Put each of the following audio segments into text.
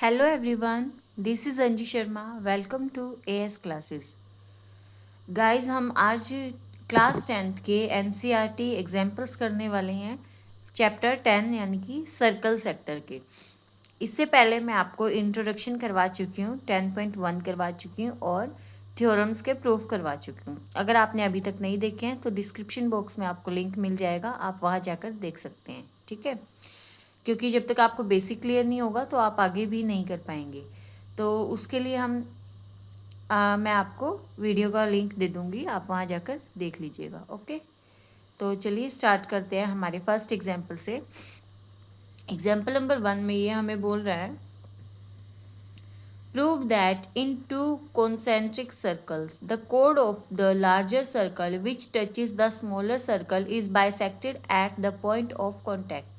Hello everyone, this is Anji Sharma. Welcome to AS classes. Guys हम आज class 10th के NCERT examples करने वाले हैं चैप्टर 10 यानी कि सर्कल सेक्टर के। इससे पहले मैं आपको इंट्रोडक्शन करवा चुकी हूँ, 10.1 करवा चुकी हूँ और थ्योरम्स के प्रूफ करवा चुकी हूँ। अगर आपने अभी तक नहीं देखे हैं तो डिस्क्रिप्शन बॉक्स में आपको लिंक मिल जाएगा, आप वहाँ जाकर देख सकते हैं, ठीक है। क्योंकि जब तक आपको बेसिक क्लियर नहीं होगा तो आप आगे भी नहीं कर पाएंगे। तो उसके लिए मैं आपको वीडियो का लिंक दे दूँगी, आप वहाँ जाकर देख लीजिएगा। ओके, तो चलिए स्टार्ट करते हैं हमारे फर्स्ट एग्जाम्पल से। एग्जाम्पल नंबर 1 में ये हमें बोल रहा है, prove that in two concentric circles the chord of the larger circle which touches the smaller circle is bisected at the point of contact।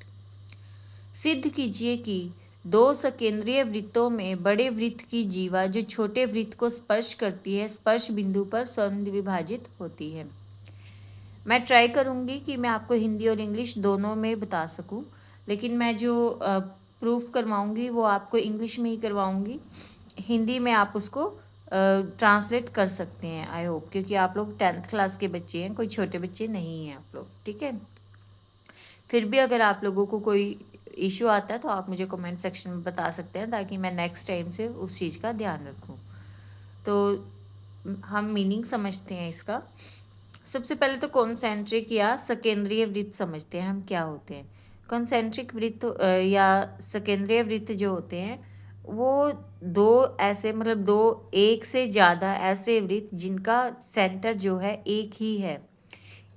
सिद्ध कीजिए कि दो सकेंद्रीय वृत्तों में बड़े वृत्त की जीवा जो छोटे वृत्त को स्पर्श करती है, स्पर्श बिंदु पर स्वविभाजित होती है। मैं ट्राई करूँगी कि मैं आपको हिंदी और इंग्लिश दोनों में बता सकूँ, लेकिन मैं जो प्रूफ करवाऊँगी वो आपको इंग्लिश में ही करवाऊँगी। हिंदी में आप उसको ट्रांसलेट कर सकते हैं, आई होप, क्योंकि आप लोग 10th क्लास के बच्चे हैं, कोई छोटे बच्चे नहीं हैं आप लोग, ठीक है। फिर भी अगर आप लोगों को कोई इशू आता है तो आप मुझे कमेंट सेक्शन में बता सकते हैं, ताकि मैं नेक्स्ट टाइम से उस चीज़ का ध्यान रखूं। तो हम मीनिंग समझते हैं इसका। सबसे पहले तो कॉन्सेंट्रिक या सकेंद्रीय वृत्त समझते हैं हम क्या होते हैं। कॉन्सेंट्रिक वृत्त या सकेंद्रीय वृत्त जो होते हैं वो दो ऐसे, मतलब दो एक से ज़्यादा ऐसे वृत्त जिनका सेंटर जो है एक ही है,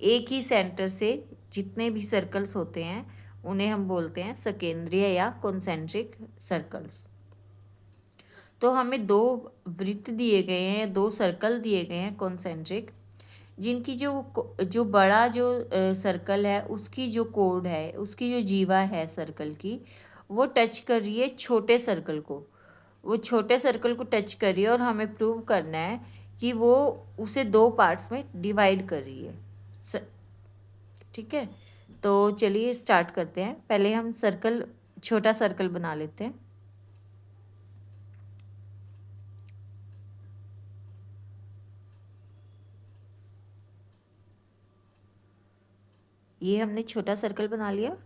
एक ही सेंटर से जितने भी सर्कल्स होते हैं उन्हें हम बोलते हैं सकेंद्रीय या कॉन्सेंट्रिक सर्कल्स। तो हमें दो वृत्त दिए गए हैं, दो सर्कल दिए गए हैं कॉन्सेंट्रिक, जिनकी जो बड़ा जो सर्कल है उसकी जो कोड है, उसकी जो जीवा है सर्कल की, वो टच कर रही है छोटे सर्कल को, वो छोटे सर्कल को टच कर रही है और हमें प्रूव करना है कि वो उसे दो पार्ट्स में डिवाइड कर रही है, ठीक है। तो चलिए स्टार्ट करते हैं। पहले हम छोटा सर्कल बना लेते हैं। ये हमने छोटा सर्कल बना लिया,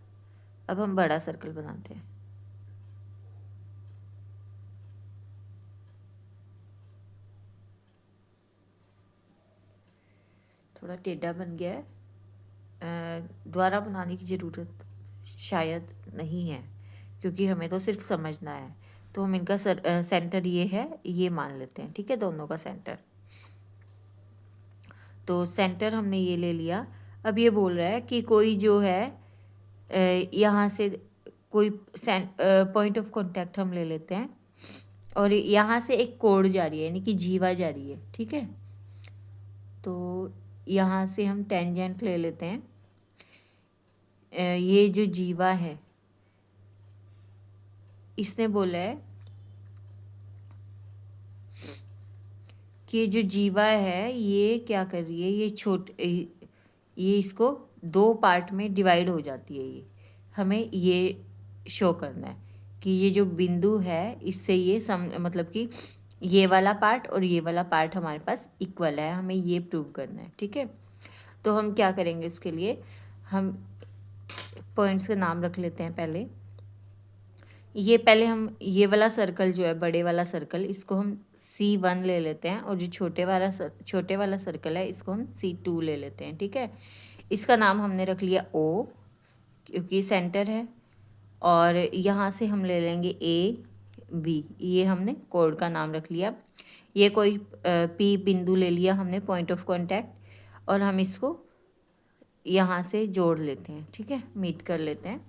अब हम बड़ा सर्कल बनाते हैं। थोड़ा टेढ़ा बन गया है, दोबारा बनाने की ज़रूरत शायद नहीं है, क्योंकि हमें तो सिर्फ समझना है। तो हम इनका सेंटर ये है, ये मान लेते हैं, ठीक है, दोनों का सेंटर। तो सेंटर हमने ये ले लिया। अब ये बोल रहा है कि कोई जो है यहाँ से कोई पॉइंट ऑफ कांटेक्ट हम ले लेते हैं और यहाँ से एक कोड जा रही है, यानी कि जीवा जा रही है, ठीक है। तो यहाँ से हम टेंजेंट ले लेते हैं। ये जो जीवा है इसने बोला है कि ये जो जीवा है ये क्या कर रही है, ये इसको दो पार्ट में डिवाइड हो जाती है। ये हमें ये शो करना है कि ये जो बिंदु है इससे ये मतलब कि ये वाला पार्ट और ये वाला पार्ट हमारे पास इक्वल है, हमें ये प्रूव करना है, ठीक है। तो हम क्या करेंगे, उसके लिए हम पॉइंट्स का नाम रख लेते हैं। पहले हम ये वाला सर्कल जो है, बड़े वाला सर्कल, इसको हम C1 ले लेते हैं और जो छोटे वाला सर्कल है इसको हम C2 ले लेते हैं, ठीक है। इसका नाम हमने रख लिया O, क्योंकि सेंटर है। और यहाँ से हम ले लेंगे A B, ये हमने कोड का नाम रख लिया। ये कोई P बिंदु ले लिया हमने, पॉइंट ऑफ कांटेक्ट, और हम इसको यहाँ से जोड़ लेते हैं, ठीक है, मीट कर लेते हैं।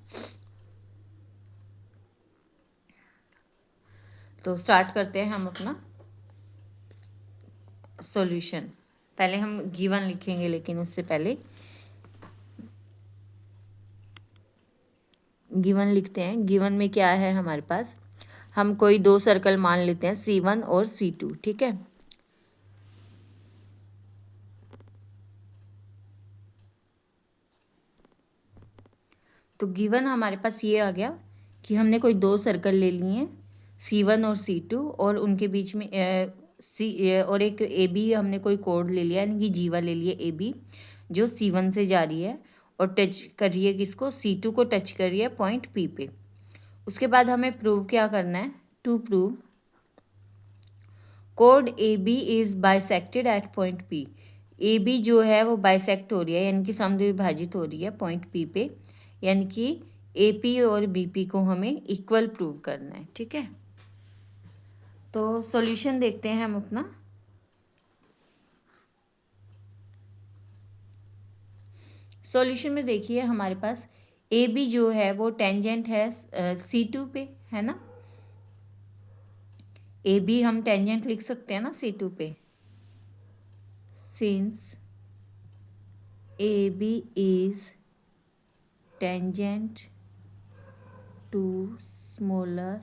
तो स्टार्ट करते हैं हम अपना सॉल्यूशन। पहले हम गिवन लिखेंगे, लेकिन उससे पहले गिवन लिखते हैं। गिवन में क्या है हमारे पास, हम कोई दो सर्कल मान लेते हैं C1 और C2, ठीक है। तो गिवन हमारे पास ये आ गया कि हमने कोई दो सर्कल ले लिए हैं C1 और C2, और उनके बीच में और एक AB हमने कोई कोड ले लिया, यानी कि जीवा ले लिया AB, जो C1 से जा रही है और टच कर रही है किसको, C2 को टच कर रही है पॉइंट P पे। उसके बाद हमें प्रूव क्या करना है, टू प्रूव कोड AB is bisected at point P। AB जो है वो बाइसेक्ट हो रही है, यानी कि समद्विभाजित हो रही है पॉइंट P पे, यानी कि AP और BP को हमें इक्वल प्रूव करना है। ठीक है, तो सॉल्यूशन देखते हैं हम अपना। सॉल्यूशन में देखिए हमारे पास AB जो है वो टेंजेंट है C2 पे, है ना। AB हम टेंजेंट लिख सकते हैं ना C2 पे, since AB is tangent to smaller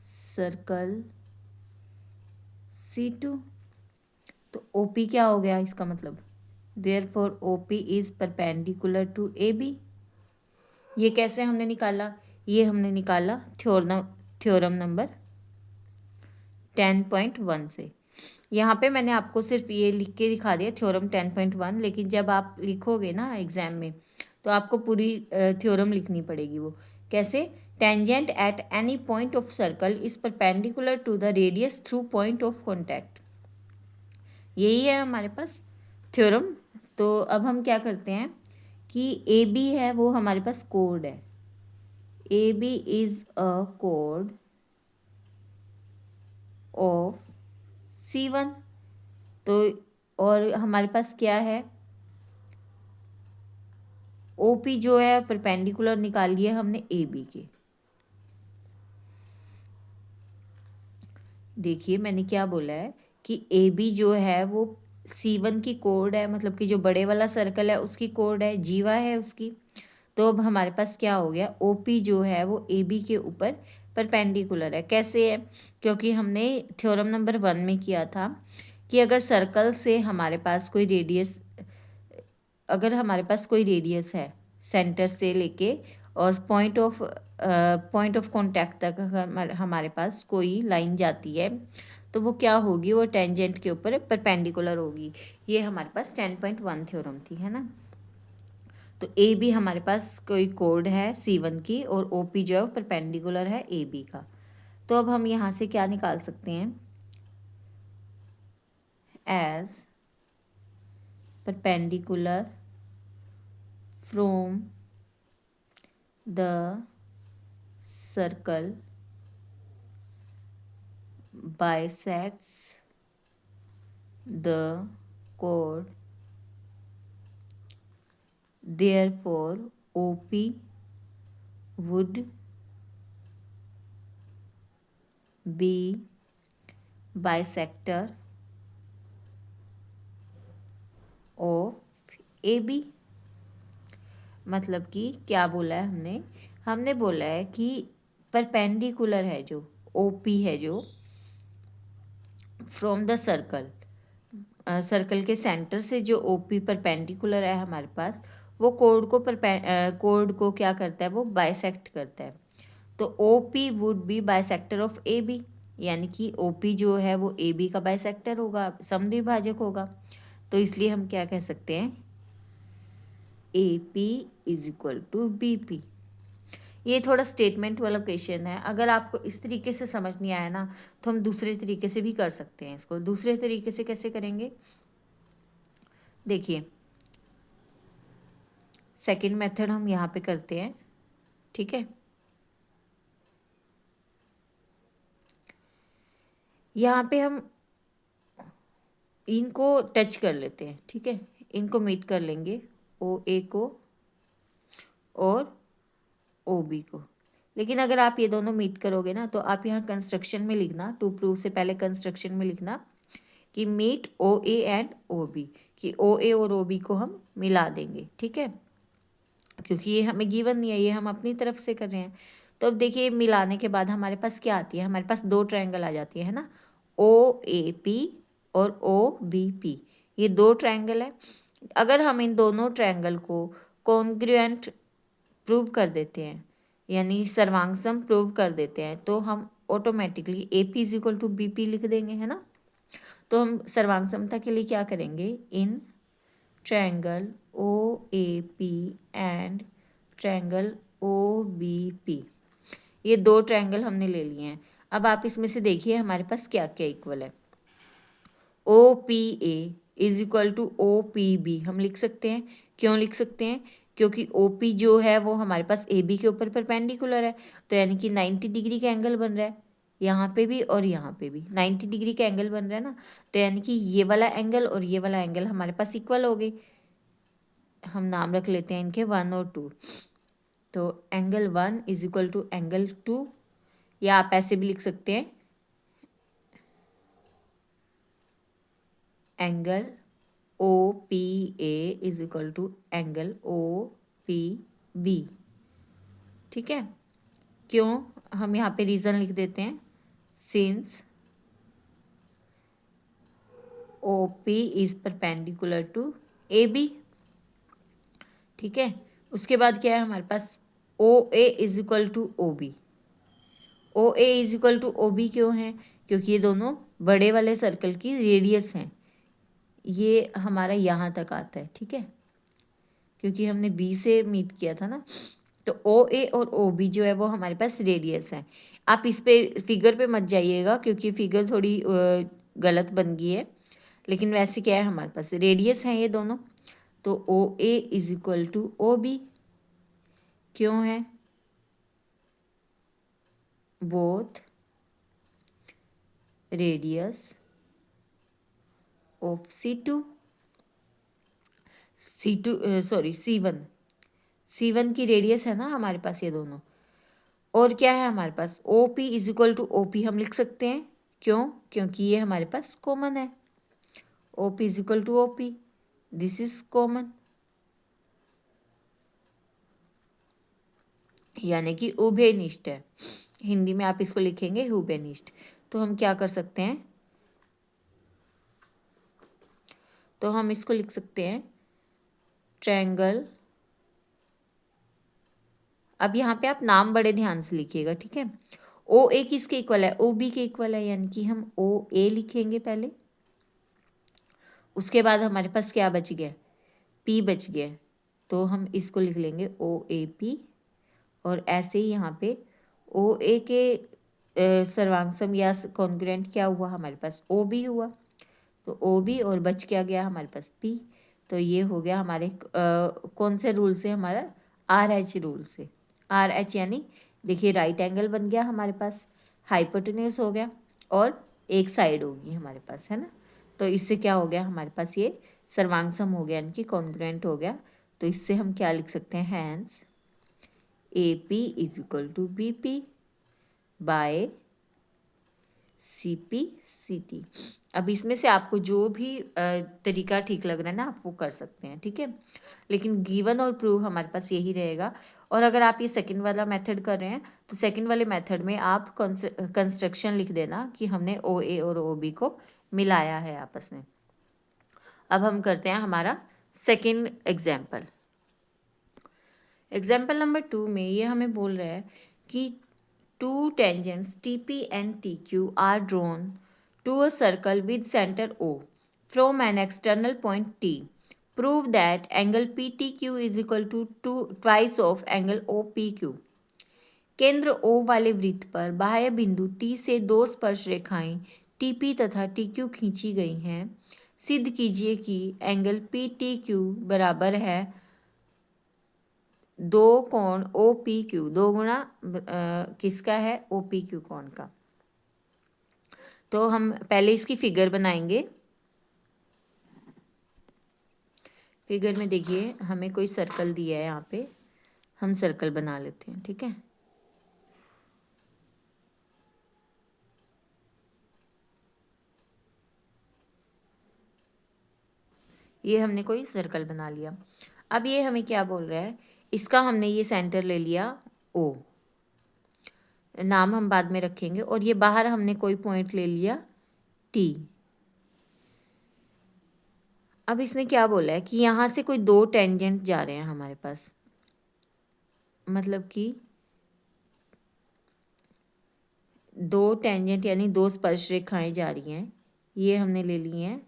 circle C2, तो OP क्या हो गया इसका मतलब, therefore OP is perpendicular to AB। ये कैसे हमने निकाला, ये हमने निकाला थ्योरम नंबर 10.1 से। यहाँ पे मैंने आपको सिर्फ ये लिख के दिखा दिया थ्योरम 10.1, लेकिन जब आप लिखोगे ना एग्जाम में तो आपको पूरी थ्योरम लिखनी पड़ेगी। वो कैसे, tangent at any point of circle is perpendicular to the radius through point of contact, यही है हमारे पास थ्योरम। तो अब हम क्या करते हैं कि ए बी है वो हमारे पास कोड है, ए बी इज अ कोड ऑफ C1। तो और हमारे पास क्या है, OP जो है परपेंडिकुलर निकाल लिया हमने AB के। देखिए मैंने क्या बोला है कि AB जो है वो C1 की कोड है, मतलब कि जो बड़े वाला सर्कल है उसकी कोड है, जीवा है उसकी। तो अब हमारे पास क्या हो गया, OP जो है वो AB के ऊपर परपेंडिकुलर है। कैसे है, क्योंकि हमने थ्योरम नंबर 1 में किया था कि अगर सर्कल से हमारे पास कोई रेडियस, अगर हमारे पास कोई रेडियस है सेंटर से लेके और पॉइंट ऑफ कांटेक्ट तक अगर हमारे पास कोई लाइन जाती है तो वो क्या होगी, वो टेंजेंट के ऊपर परपेंडिकुलर होगी। ये हमारे पास 10.1 थ्योरम थी, है ना। तो ए बी हमारे पास कोई कोड है C1 की और OP जो है वो परपेंडिकुलर है AB का। तो अब हम यहाँ से क्या निकाल सकते हैं, as perpendicular from the circle bisects the chord, therefore OP would be bisector of AB। मतलब कि क्या बोला है हमने, हमने बोला है कि परपेंडिकुलर है जो OP है जो फ्रॉम द सर्कल, सर्कल के सेंटर से जो OP परपेंडिकुलर है हमारे पास, वो कोड को क्या करता है, वो बाइसेक्ट करता है। तो OP would be bisector of AB, यानी कि OP जो है वो AB का बाइसेक्टर होगा, समद्विभाजक होगा। तो इसलिए हम क्या कह सकते हैं, AP is equal to BP। ये थोड़ा स्टेटमेंट वाला क्वेश्चन है, अगर आपको इस तरीके से समझ नहीं आया ना तो हम दूसरे तरीके से भी कर सकते हैं इसको। दूसरे तरीके से कैसे करेंगे, देखिए सेकंड मेथड हम यहाँ पे करते हैं, ठीक है। यहाँ पे हम इनको टच कर लेते हैं, ठीक है, इनको मीट कर लेंगे, OA को और OB को। लेकिन अगर आप ये दोनों मीट करोगे ना तो आप यहाँ कंस्ट्रक्शन में लिखना, टू प्रूव से पहले कंस्ट्रक्शन में लिखना कि मीट OA एंड OB, कि OA और OB को हम मिला देंगे, ठीक है, क्योंकि ये हमें गिवन नहीं है, ये हम अपनी तरफ से कर रहे हैं। तो अब देखिए मिलाने के बाद हमारे पास क्या आती है, हमारे पास दो ट्रायंगल आ जाती है ना, OAP और OBP, ये दो ट्रायंगल है। अगर हम इन दोनों ट्रायंगल को कॉन्ग्रुएंट प्रूव कर देते हैं यानी सर्वांग प्रूव कर देते हैं, तो हम automatically A P is equal to B P लिख देंगे, है ना। तो हम सर्वांग समता के लिए क्या करेंगे, in triangle O A P and triangle O B P, ये दो ट्रायंगल हमने ले लिए हैं। अब आप इसमें से देखिए हमारे पास क्या क्या इक्वल है। O P A is equal to O P B हम लिख सकते हैं। क्यों लिख सकते हैं, क्योंकि ओ पी जो है वो हमारे पास ए बी के ऊपर परपेंडिकुलर है, तो यानी कि 90 डिग्री का एंगल बन रहा है, यहाँ पे भी और यहाँ पे भी 90 डिग्री का एंगल बन रहा है ना। तो यानी कि ये वाला एंगल और ये वाला एंगल हमारे पास इक्वल हो गई। हम नाम रख लेते हैं इनके 1 और 2। तो angle 1 is equal to angle 2, या आप ऐसे भी लिख सकते हैं, angle O P A is equal to angle O P B. ठीक है, क्यों, हम यहाँ पे रीज़न लिख देते हैं, since O P is perpendicular to A B. ठीक है, उसके बाद क्या है हमारे पास, O A is equal to O B. O A is equal to O B क्यों है, क्योंकि ये दोनों बड़े वाले सर्कल की रेडियस हैं, ये हमारा यहाँ तक आता है। ठीक है, क्योंकि हमने बी से मीट किया था ना, तो ओ ए और ओ बी जो है वो हमारे पास रेडियस है। आप इस पे फिगर पे मत जाइएगा, क्योंकि फिगर थोड़ी गलत बन गई है, लेकिन वैसे क्या है हमारे पास रेडियस हैं ये दोनों। तो O A is equal to O B क्यों है, both radius of C one की रेडियस है ना हमारे पास ये दोनों। और क्या है हमारे पास, O P is equal to O P हम लिख सकते हैं। क्यों, क्योंकि ये हमारे पास कॉमन है, O P is equal to O P, this is common, यानी कि उभयनिष्ठ है। हिंदी में आप इसको लिखेंगे उभयनिष्ठ। तो हम क्या कर सकते हैं, तो हम इसको लिख सकते हैं ट्रायंगल। अब यहाँ पे आप नाम बड़े ध्यान से लिखिएगा, ठीक है। ओ ए किसके इक्वल है, ओ बी के इक्वल है, यानी कि हम ओ ए लिखेंगे पहले, उसके बाद हमारे पास क्या बच गया, पी बच गया, तो हम इसको लिख लेंगे ओ ए पी। और ऐसे ही यहाँ पे ओ ए के सर्वांग या कॉन्ग्रुएंट क्या हुआ हमारे पास, ओ बी हुआ, तो ओ बी और बच क्या गया हमारे पास पी। तो ये हो गया हमारे कौन से रूल से, हमारा आर एच रूल से। आर एच यानी देखिए राइट एंगल बन गया हमारे पास, हाइपोटेन्यूस हो गया और एक साइड होगी हमारे पास, है ना। तो इससे क्या हो गया हमारे पास, ये सर्वांग हो गया, यानी कि कॉन्ग्रुएंट हो गया। तो इससे हम क्या लिख सकते हैं, hence A P is equal to B P by C P C T. अब इसमें से आपको जो भी तरीका ठीक लग रहा है ना, आप वो कर सकते हैं, ठीक है। लेकिन गिवन और प्रूव हमारे पास यही रहेगा। और अगर आप ये सेकंड वाला मेथड कर रहे हैं, तो सेकंड वाले मेथड में आप कंस्ट्रक्शन लिख देना कि हमने ओ ए और ओ बी को मिलाया है आपस में। अब हम करते हैं हमारा सेकंड एग्जाम्पल। एग्जाम्पल नंबर 2 में ये हमें बोल रहा है कि two tangents TP and TQ are drawn to a circle with center O from an external point T. Prove that angle PTQ is equal to twice of angle OPQ. केंद्र O वाले वृत्त पर बाह्य बिंदु T से दो स्पर्श रेखाएं TP तथा TQ खींची गई हैं। सिद्ध कीजिए कि एंगल PTQ बराबर है दो कोण ओ पी क्यू, दो गुणा किसका है, ओ पी क्यू कोण का। तो हम पहले इसकी फिगर बनाएंगे। फिगर में देखिए हमें कोई सर्कल दिया है, यहाँ पे हम सर्कल बना लेते हैं, ठीक है। ये हमने कोई सर्कल बना लिया। अब ये हमें क्या बोल रहा है, इसका हमने ये सेंटर ले लिया ओ, नाम हम बाद में रखेंगे, और ये बाहर हमने कोई पॉइंट ले लिया टी। अब इसने क्या बोला है कि यहाँ से कोई दो टेंजेंट जा रहे हैं हमारे पास, मतलब कि दो टेंजेंट यानी दो स्पर्श रेखाएं जा रही हैं, ये हमने ले ली हैं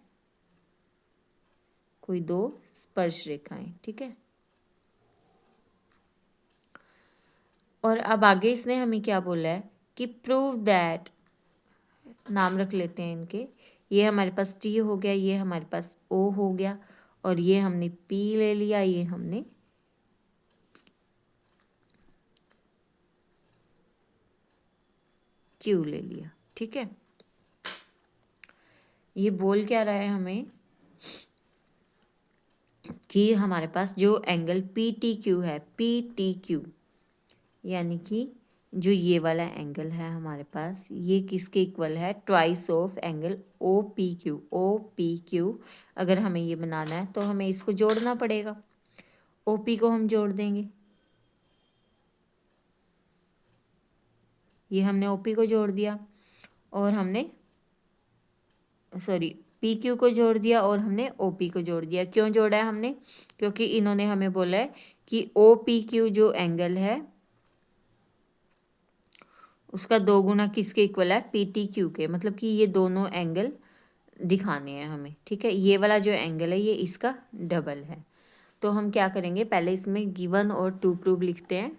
कोई दो स्पर्श रेखाएं, ठीक है। और अब आगे इसने हमें क्या बोला है कि प्रूव दैट, नाम रख लेते हैं इनके, ये हमारे पास टी हो गया, ये हमारे पास ओ हो गया, और ये हमने पी ले लिया, ये हमने क्यू ले लिया, ठीक है। ये बोल क्या रहा है हमें कि हमारे पास जो एंगल पी टी क्यू है, पी टी क्यू यानी कि जो ये वाला एंगल है हमारे पास, ये किसके इक्वल है, twice of angle O P Q. O P Q अगर हमें ये बनाना है तो हमें इसको जोड़ना पड़ेगा, ओ पी को हम जोड़ देंगे, ये हमने ओ पी को जोड़ दिया और हमने सॉरी पी क्यू को जोड़ दिया और हमने ओ पी को जोड़ दिया। क्यों जोड़ा है हमने, क्योंकि इन्होंने हमें बोला है कि ओ पी क्यू जो एंगल है उसका दो गुना किसके इक्वल है, पी टी क्यू के, मतलब कि ये दोनों एंगल दिखाने हैं हमें, ठीक है। ये वाला जो एंगल है ये इसका डबल है। तो हम क्या करेंगे, पहले इसमें गिवन और टू प्रूव लिखते हैं।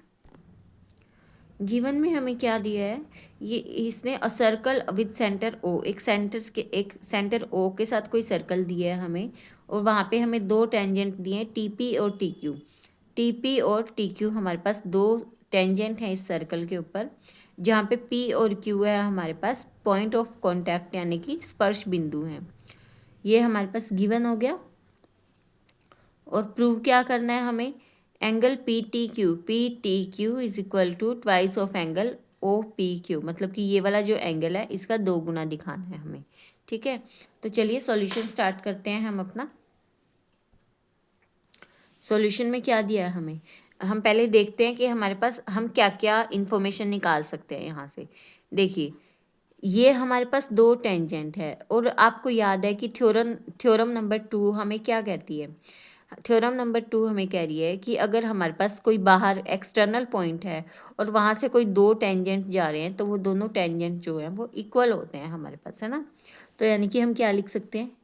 गिवन में हमें क्या दिया है, ये इसने a circle with centre O, एक सेंटर ओ के साथ कोई सर्कल दिया है हमें, और वहाँ पे हमें दो टेंजेंट दिए हैं टी पी और टी क्यू। टी पी और टी क्यू हमारे पास दो टेंजेंट हैं इस सर्कल के ऊपर, जहाँ पे पी और क्यू है हमारे पास पॉइंट ऑफ कॉन्टैक्ट यानी कि स्पर्श बिंदु हैं। ये हमारे पास गिवन हो गया। और प्रूव क्या करना है हमें, angle P T Q is equal to twice of angle O P Q, मतलब कि ये वाला जो एंगल है इसका दो गुना दिखाना है हमें, ठीक है। तो चलिए सॉल्यूशन स्टार्ट करते हैं हम अपना। सॉल्यूशन में क्या दिया है हमें, हम पहले देखते हैं कि हमारे पास हम क्या क्या इंफॉर्मेशन निकाल सकते हैं यहाँ से। देखिए ये हमारे पास दो टेंजेंट है, और आपको याद है कि थ्योरम नंबर 2 हमें क्या कहती है, थ्योरम नंबर 2 हमें कह रही है कि अगर हमारे पास कोई बाहर एक्सटर्नल पॉइंट है और वहाँ से कोई दो टेंजेंट जा रहे हैं तो वो दोनों टेंजेंट जो हैं वो इक्वल होते हैं हमारे पास, है ना। तो यानी कि हम क्या लिख सकते हैं,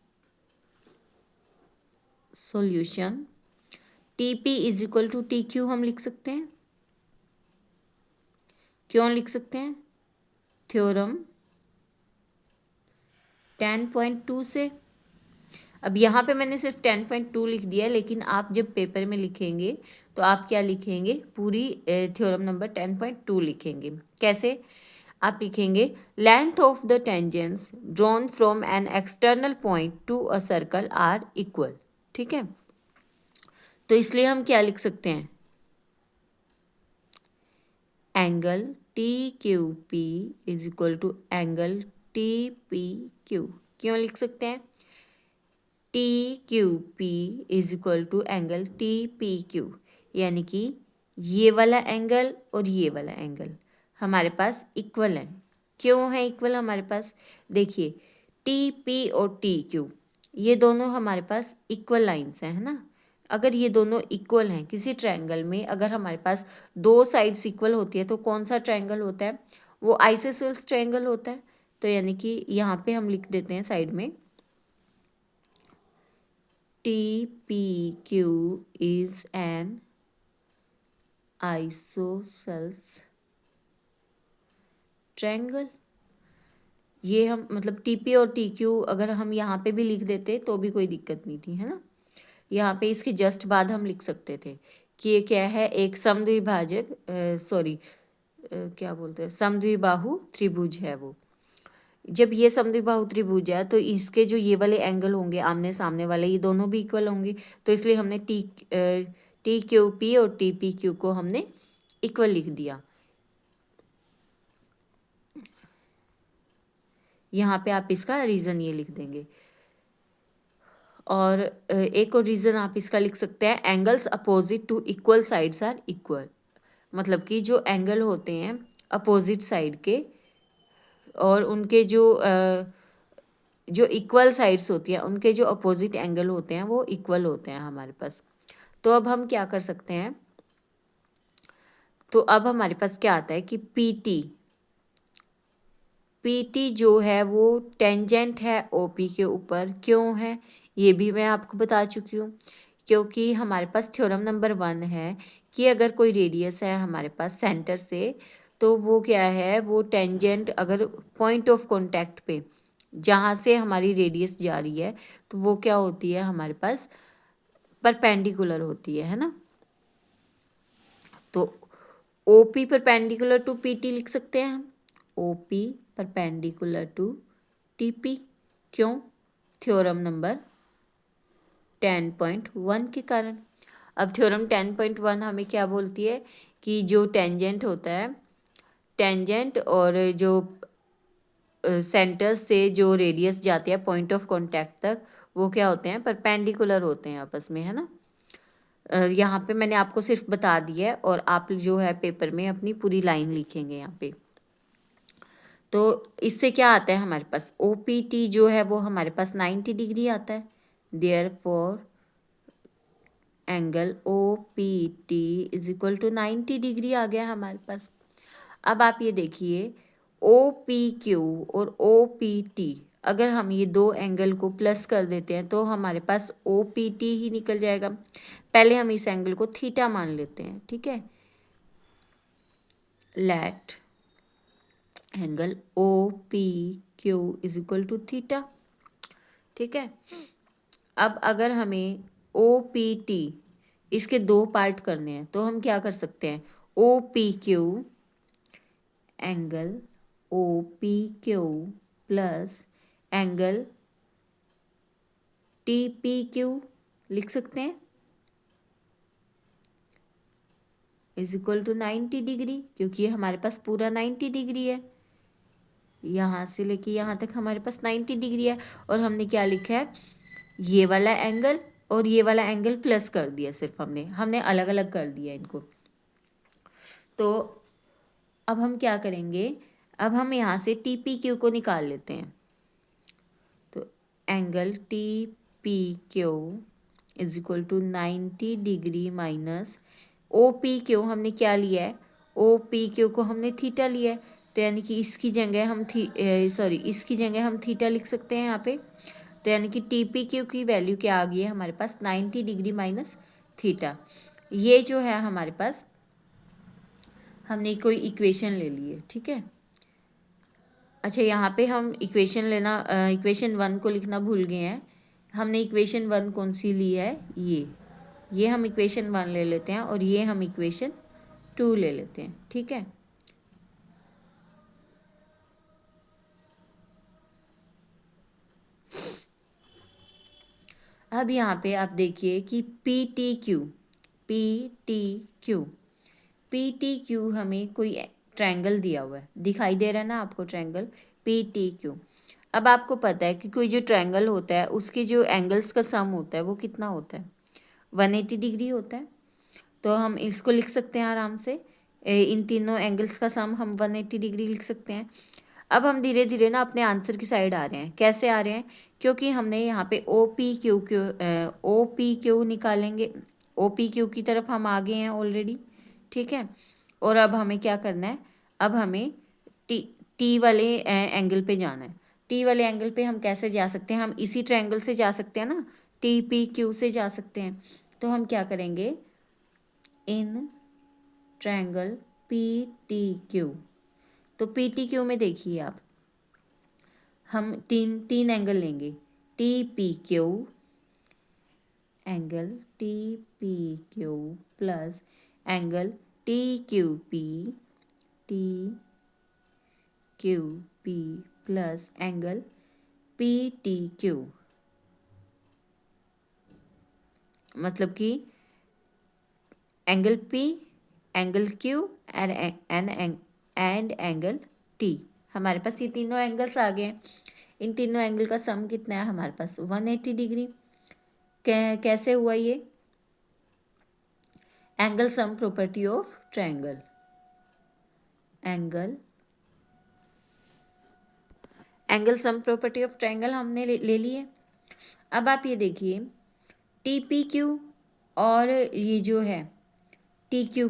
solution T P is equal to T Q हम लिख सकते हैं। क्यों लिख सकते हैं, थ्योरम 10.2 से। अब यहाँ पे मैंने सिर्फ 10.2 लिख दिया है, लेकिन आप जब पेपर में लिखेंगे तो आप क्या लिखेंगे, पूरी थ्योरम नंबर 10.2 लिखेंगे। कैसे, आप लिखेंगे length of the tangents drawn from an external point to a circle are equal, ठीक है। तो इसलिए हम क्या लिख सकते हैं, angle T Q P is equal to angle T P Q. क्यों लिख सकते हैं, T Q P is equal to angle T P Q, यानी कि ये वाला एंगल और ये वाला एंगल हमारे पास इक्वल है। क्यों है इक्वल हमारे पास, देखिए टी पी और टी क्यू ये दोनों हमारे पास इक्वल लाइंस हैं, है ना। अगर ये दोनों इक्वल हैं किसी ट्रायंगल में, अगर हमारे पास दो साइड्स इक्वल होती है तो कौन सा ट्रायंगल होता है, वो आइसोसेलेस ट्रायंगल होता है। तो यानी कि यहाँ पे हम लिख देते हैं साइड में, TPQ is an isosceles triangle। ये हम मतलब TP और TQ अगर हम यहाँ पे भी लिख देते तो भी कोई दिक्कत नहीं थी, है ना। यहाँ पे इसके जस्ट बाद हम लिख सकते थे कि ये क्या है, एक समद्विभाजक क्या बोलते हैं, समद्विबाहु त्रिभुज है वो। जब ये समद्विबाहु त्रिभुज है तो इसके जो ये वाले एंगल होंगे आमने सामने वाले, ये दोनों भी इक्वल होंगे। तो इसलिए हमने टी क्यू पी और टी पी क्यू को हमने इक्वल लिख दिया। यहाँ पे आप इसका रीज़न ये लिख देंगे। और एक और रीज़न आप इसका लिख सकते हैं, angles opposite to equal sides are equal, मतलब कि जो एंगल होते हैं अपोजिट साइड के और उनके जो इक्वल साइड्स होती हैं उनके जो अपोजिट एंगल होते हैं वो इक्वल होते हैं हमारे पास। तो अब हम क्या कर सकते हैं, तो अब हमारे पास क्या आता है कि पी टी पी टी जो है वो टेंजेंट है ओ पी के ऊपर। क्यों है ये भी मैं आपको बता चुकी हूँ, क्योंकि हमारे पास थ्योरम नंबर 1 है कि अगर कोई रेडियस है हमारे पास सेंटर से, तो वो क्या है, वो टेंजेंट अगर पॉइंट ऑफ कांटेक्ट पे जहाँ से हमारी रेडियस जा रही है तो वो क्या होती है हमारे पास परपेंडिकुलर होती है ना। तो O P perpendicular to P T लिख सकते हैं हम, O P perpendicular to T P. क्यों? थ्योरम नंबर 10.1 के कारण। अब थ्योरम 10.1 हमें क्या बोलती है कि जो टेंजेंट होता है, टेंजेंट और जो सेंटर से जो रेडियस जाती है पॉइंट ऑफ कांटेक्ट तक, वो क्या होते हैं, परपेंडिकुलर होते हैं आपस में, है ना। यहाँ पे मैंने आपको सिर्फ बता दिया है और आप जो है पेपर में अपनी पूरी लाइन लिखेंगे यहाँ पे। तो इससे क्या आता है हमारे पास, ओ पी टी जो है वो हमारे पास 90 डिग्री आता है। Therefore angle O P T is equal to 90 degree आ गया हमारे पास। अब आप ये देखिए, ओ पी क्यू और ओ पी टी, अगर हम ये दो एंगल को प्लस कर देते हैं तो हमारे पास ओ पी टी ही निकल जाएगा। पहले हम इस एंगल को थीटा मान लेते हैं, ठीक है। Let angle O P Q is equal to theta, ठीक है। अब अगर हमें ओ पी टी इसके दो पार्ट करने हैं तो हम क्या कर सकते हैं, O P Q angle O P Q plus angle T P Q लिख सकते हैं, इज इक्वल टू 90 डिग्री, क्योंकि ये हमारे पास पूरा 90 डिग्री है। यहाँ से लेके यहाँ तक हमारे पास 90 डिग्री है और हमने क्या लिखा है, ये वाला एंगल और ये वाला एंगल प्लस कर दिया, सिर्फ हमने अलग अलग कर दिया इनको। तो अब हम क्या करेंगे, अब हम यहाँ से टी पी क्यू को निकाल लेते हैं। तो angle T P Q is equal to 90 degree minus O P Q हमने क्या लिया है, ओ पी क्यू को हमने थीटा लिया है, तो यानी कि इसकी जगह हम इसकी जगह हम थीटा लिख सकते हैं यहाँ पे। तो यानी कि टी पी क्यू की वैल्यू क्या आ गई है हमारे पास, 90 डिग्री माइनस थीटा। ये जो है हमारे पास हमने कोई इक्वेशन ले ली है, ठीक है। अच्छा, यहाँ पे हम इक्वेशन 1 को लिखना भूल गए हैं। हमने इक्वेशन 1 कौन सी ली है, ये हम इक्वेशन 1 ले लेते हैं और ये हम इक्वेशन 2 ले लेते हैं, ठीक है। अब यहाँ पे आप देखिए कि P T Q P T Q हमें कोई ट्रायंगल दिया हुआ है, दिखाई दे रहा है ना आपको ट्रायंगल पी टी क्यू। अब आपको पता है कि कोई जो ट्रायंगल होता है उसके जो एंगल्स का सम होता है वो कितना होता है, 180 डिग्री होता है। तो हम इसको लिख सकते हैं आराम से, इन तीनों एंगल्स का सम हम 180 डिग्री लिख सकते हैं। अब हम धीरे धीरे ना अपने आंसर की साइड आ रहे हैं। कैसे आ रहे हैं, क्योंकि हमने यहाँ पे ओ पी क्यू निकालेंगे, ओ पी क्यू की तरफ हम आ गए हैं ऑलरेडी, ठीक है। और अब हमें क्या करना है, अब हमें टी टी वाले एंगल पे जाना है। टी वाले एंगल पे हम कैसे जा सकते हैं, हम इसी ट्रायंगल से जा सकते हैं ना, टी पी क्यू से जा सकते हैं। तो हम क्या करेंगे, in triangle P T Q, तो पी टी क्यू में देखिए आप, हम तीन एंगल लेंगे, T P Q angle T P Q plus angle T Q P plus angle P T Q, मतलब कि angle P, angle Q and angle T. हमारे पास ये तीनों एंगल्स आ गए हैं। इन तीनों एंगल का सम कितना है हमारे पास, 180 डिग्री। कैसे हुआ ये, angle sum property of triangle, angle sum property of triangle हमने ले ली है। अब आप ये देखिए, टी पी क्यू और ये जो है टी क्यू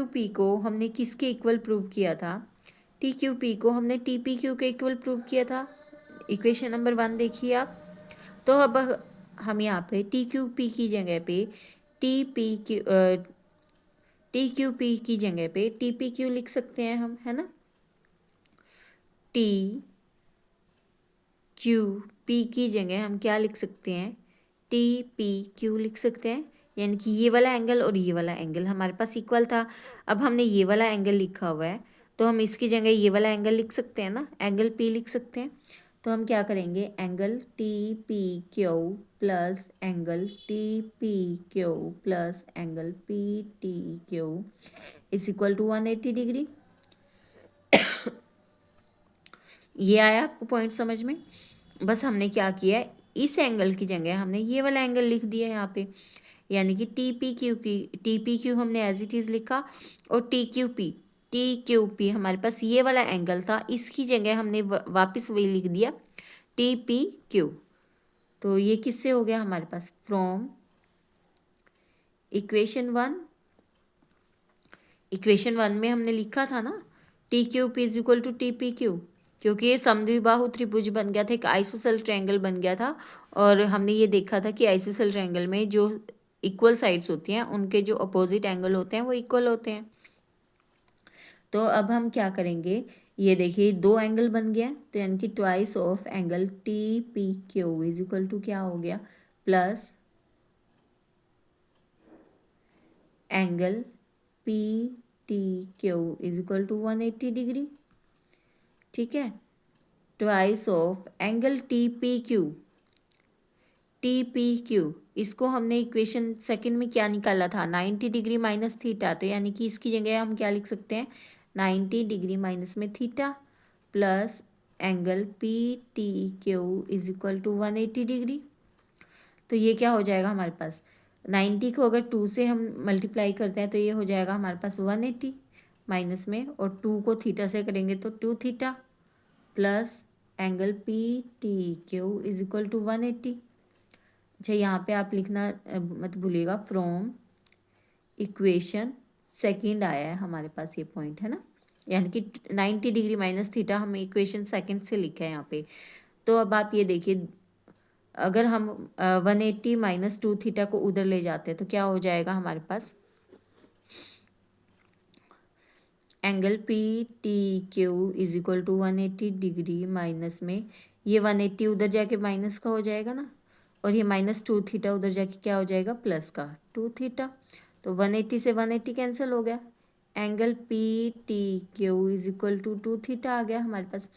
पी को हमने किसके इक्वल प्रूव किया था, टी क्यू पी को हमने टी पी क्यू के इक्वल प्रूव किया था, इक्वेशन नंबर 1 देखिए आप। तो अब हम यहाँ पे टी क्यू पी की जगह पे टी क्यू पी की जगह पे टी पी क्यू लिख सकते हैं हम, है ना। टी क्यू पी की जगह हम क्या लिख सकते हैं, टी पी क्यू लिख सकते हैं। यानी कि ये वाला एंगल और ये वाला एंगल हमारे पास इक्वल था। अब हमने ये वाला एंगल लिखा हुआ है तो हम इसकी जगह ये वाला एंगल लिख सकते हैं ना, एंगल पी लिख सकते हैं। तो हम क्या करेंगे, angle T P Q plus angle T P Q plus angle P T Q is equal to 180 degree. ये आया आपको पॉइंट समझ में। बस हमने क्या किया है, इस एंगल की जगह हमने ये वाला एंगल लिख दिया है यहाँ पे। यानी कि टी पी क्यू हमने एज इट इज़ लिखा और टी क्यू पी हमारे पास ये वाला एंगल था, इसकी जगह हमने वापस वही लिख दिया टी पी क्यू। तो ये किससे हो गया हमारे पास, फ्रॉम इक्वेशन वन में हमने लिखा था ना T Q P is equal to T P Q, क्योंकि ये समद्विबाहु त्रिभुज बन गया था, एक आइसोसेल ट्रायंगल बन गया था। और हमने ये देखा था कि आइसोसेल ट्रायंगल में जो इक्वल साइड्स होती हैं उनके जो अपोजिट एंगल होते हैं वो इक्वल होते हैं। तो अब हम क्या करेंगे, ये देखिए दो एंगल बन गया, तो यानी कि twice of angle T P Q is equal to क्या हो गया, plus angle P T Q is equal to 180 degree. ठीक है, twice of angle T P Q इसको हमने इक्वेशन सेकंड में क्या निकाला था, 90 डिग्री माइनस थीटा। तो यानी कि इसकी जगह हम क्या लिख सकते हैं, 90 डिग्री माइनस में theta plus angle P T Q is equal to 180 degree. तो ये क्या हो जाएगा हमारे पास, 90 को अगर 2 से हम मल्टीप्लाई करते हैं तो ये हो जाएगा हमारे पास 180 माइनस में, और 2 को थीटा से करेंगे तो 2 theta plus angle P T Q is equal to 180। अच्छा, यहाँ पे आप लिखना मत भूलिएगा, फ्रॉम इक्वेशन सेकंड आया है हमारे पास ये पॉइंट, है ना। यानी कि 90 डिग्री माइनस थीटा हम इक्वेशन सेकंड से लिखा है यहाँ पे। तो अब आप ये देखिए, अगर हम 180 माइनस 2 थीटा को उधर ले जाते हैं तो क्या हो जाएगा हमारे पास, angle P T Q is equal to 180 degree minus में ये 180 उधर जाके माइनस का हो जाएगा ना, और ये माइनस 2 थीटा उधर जाके क्या हो जाएगा, प्लस का 2 थीटा। तो 180 से 180 कैंसिल हो गया, angle P T Q is equal to 2 theta आ गया हमारे पास।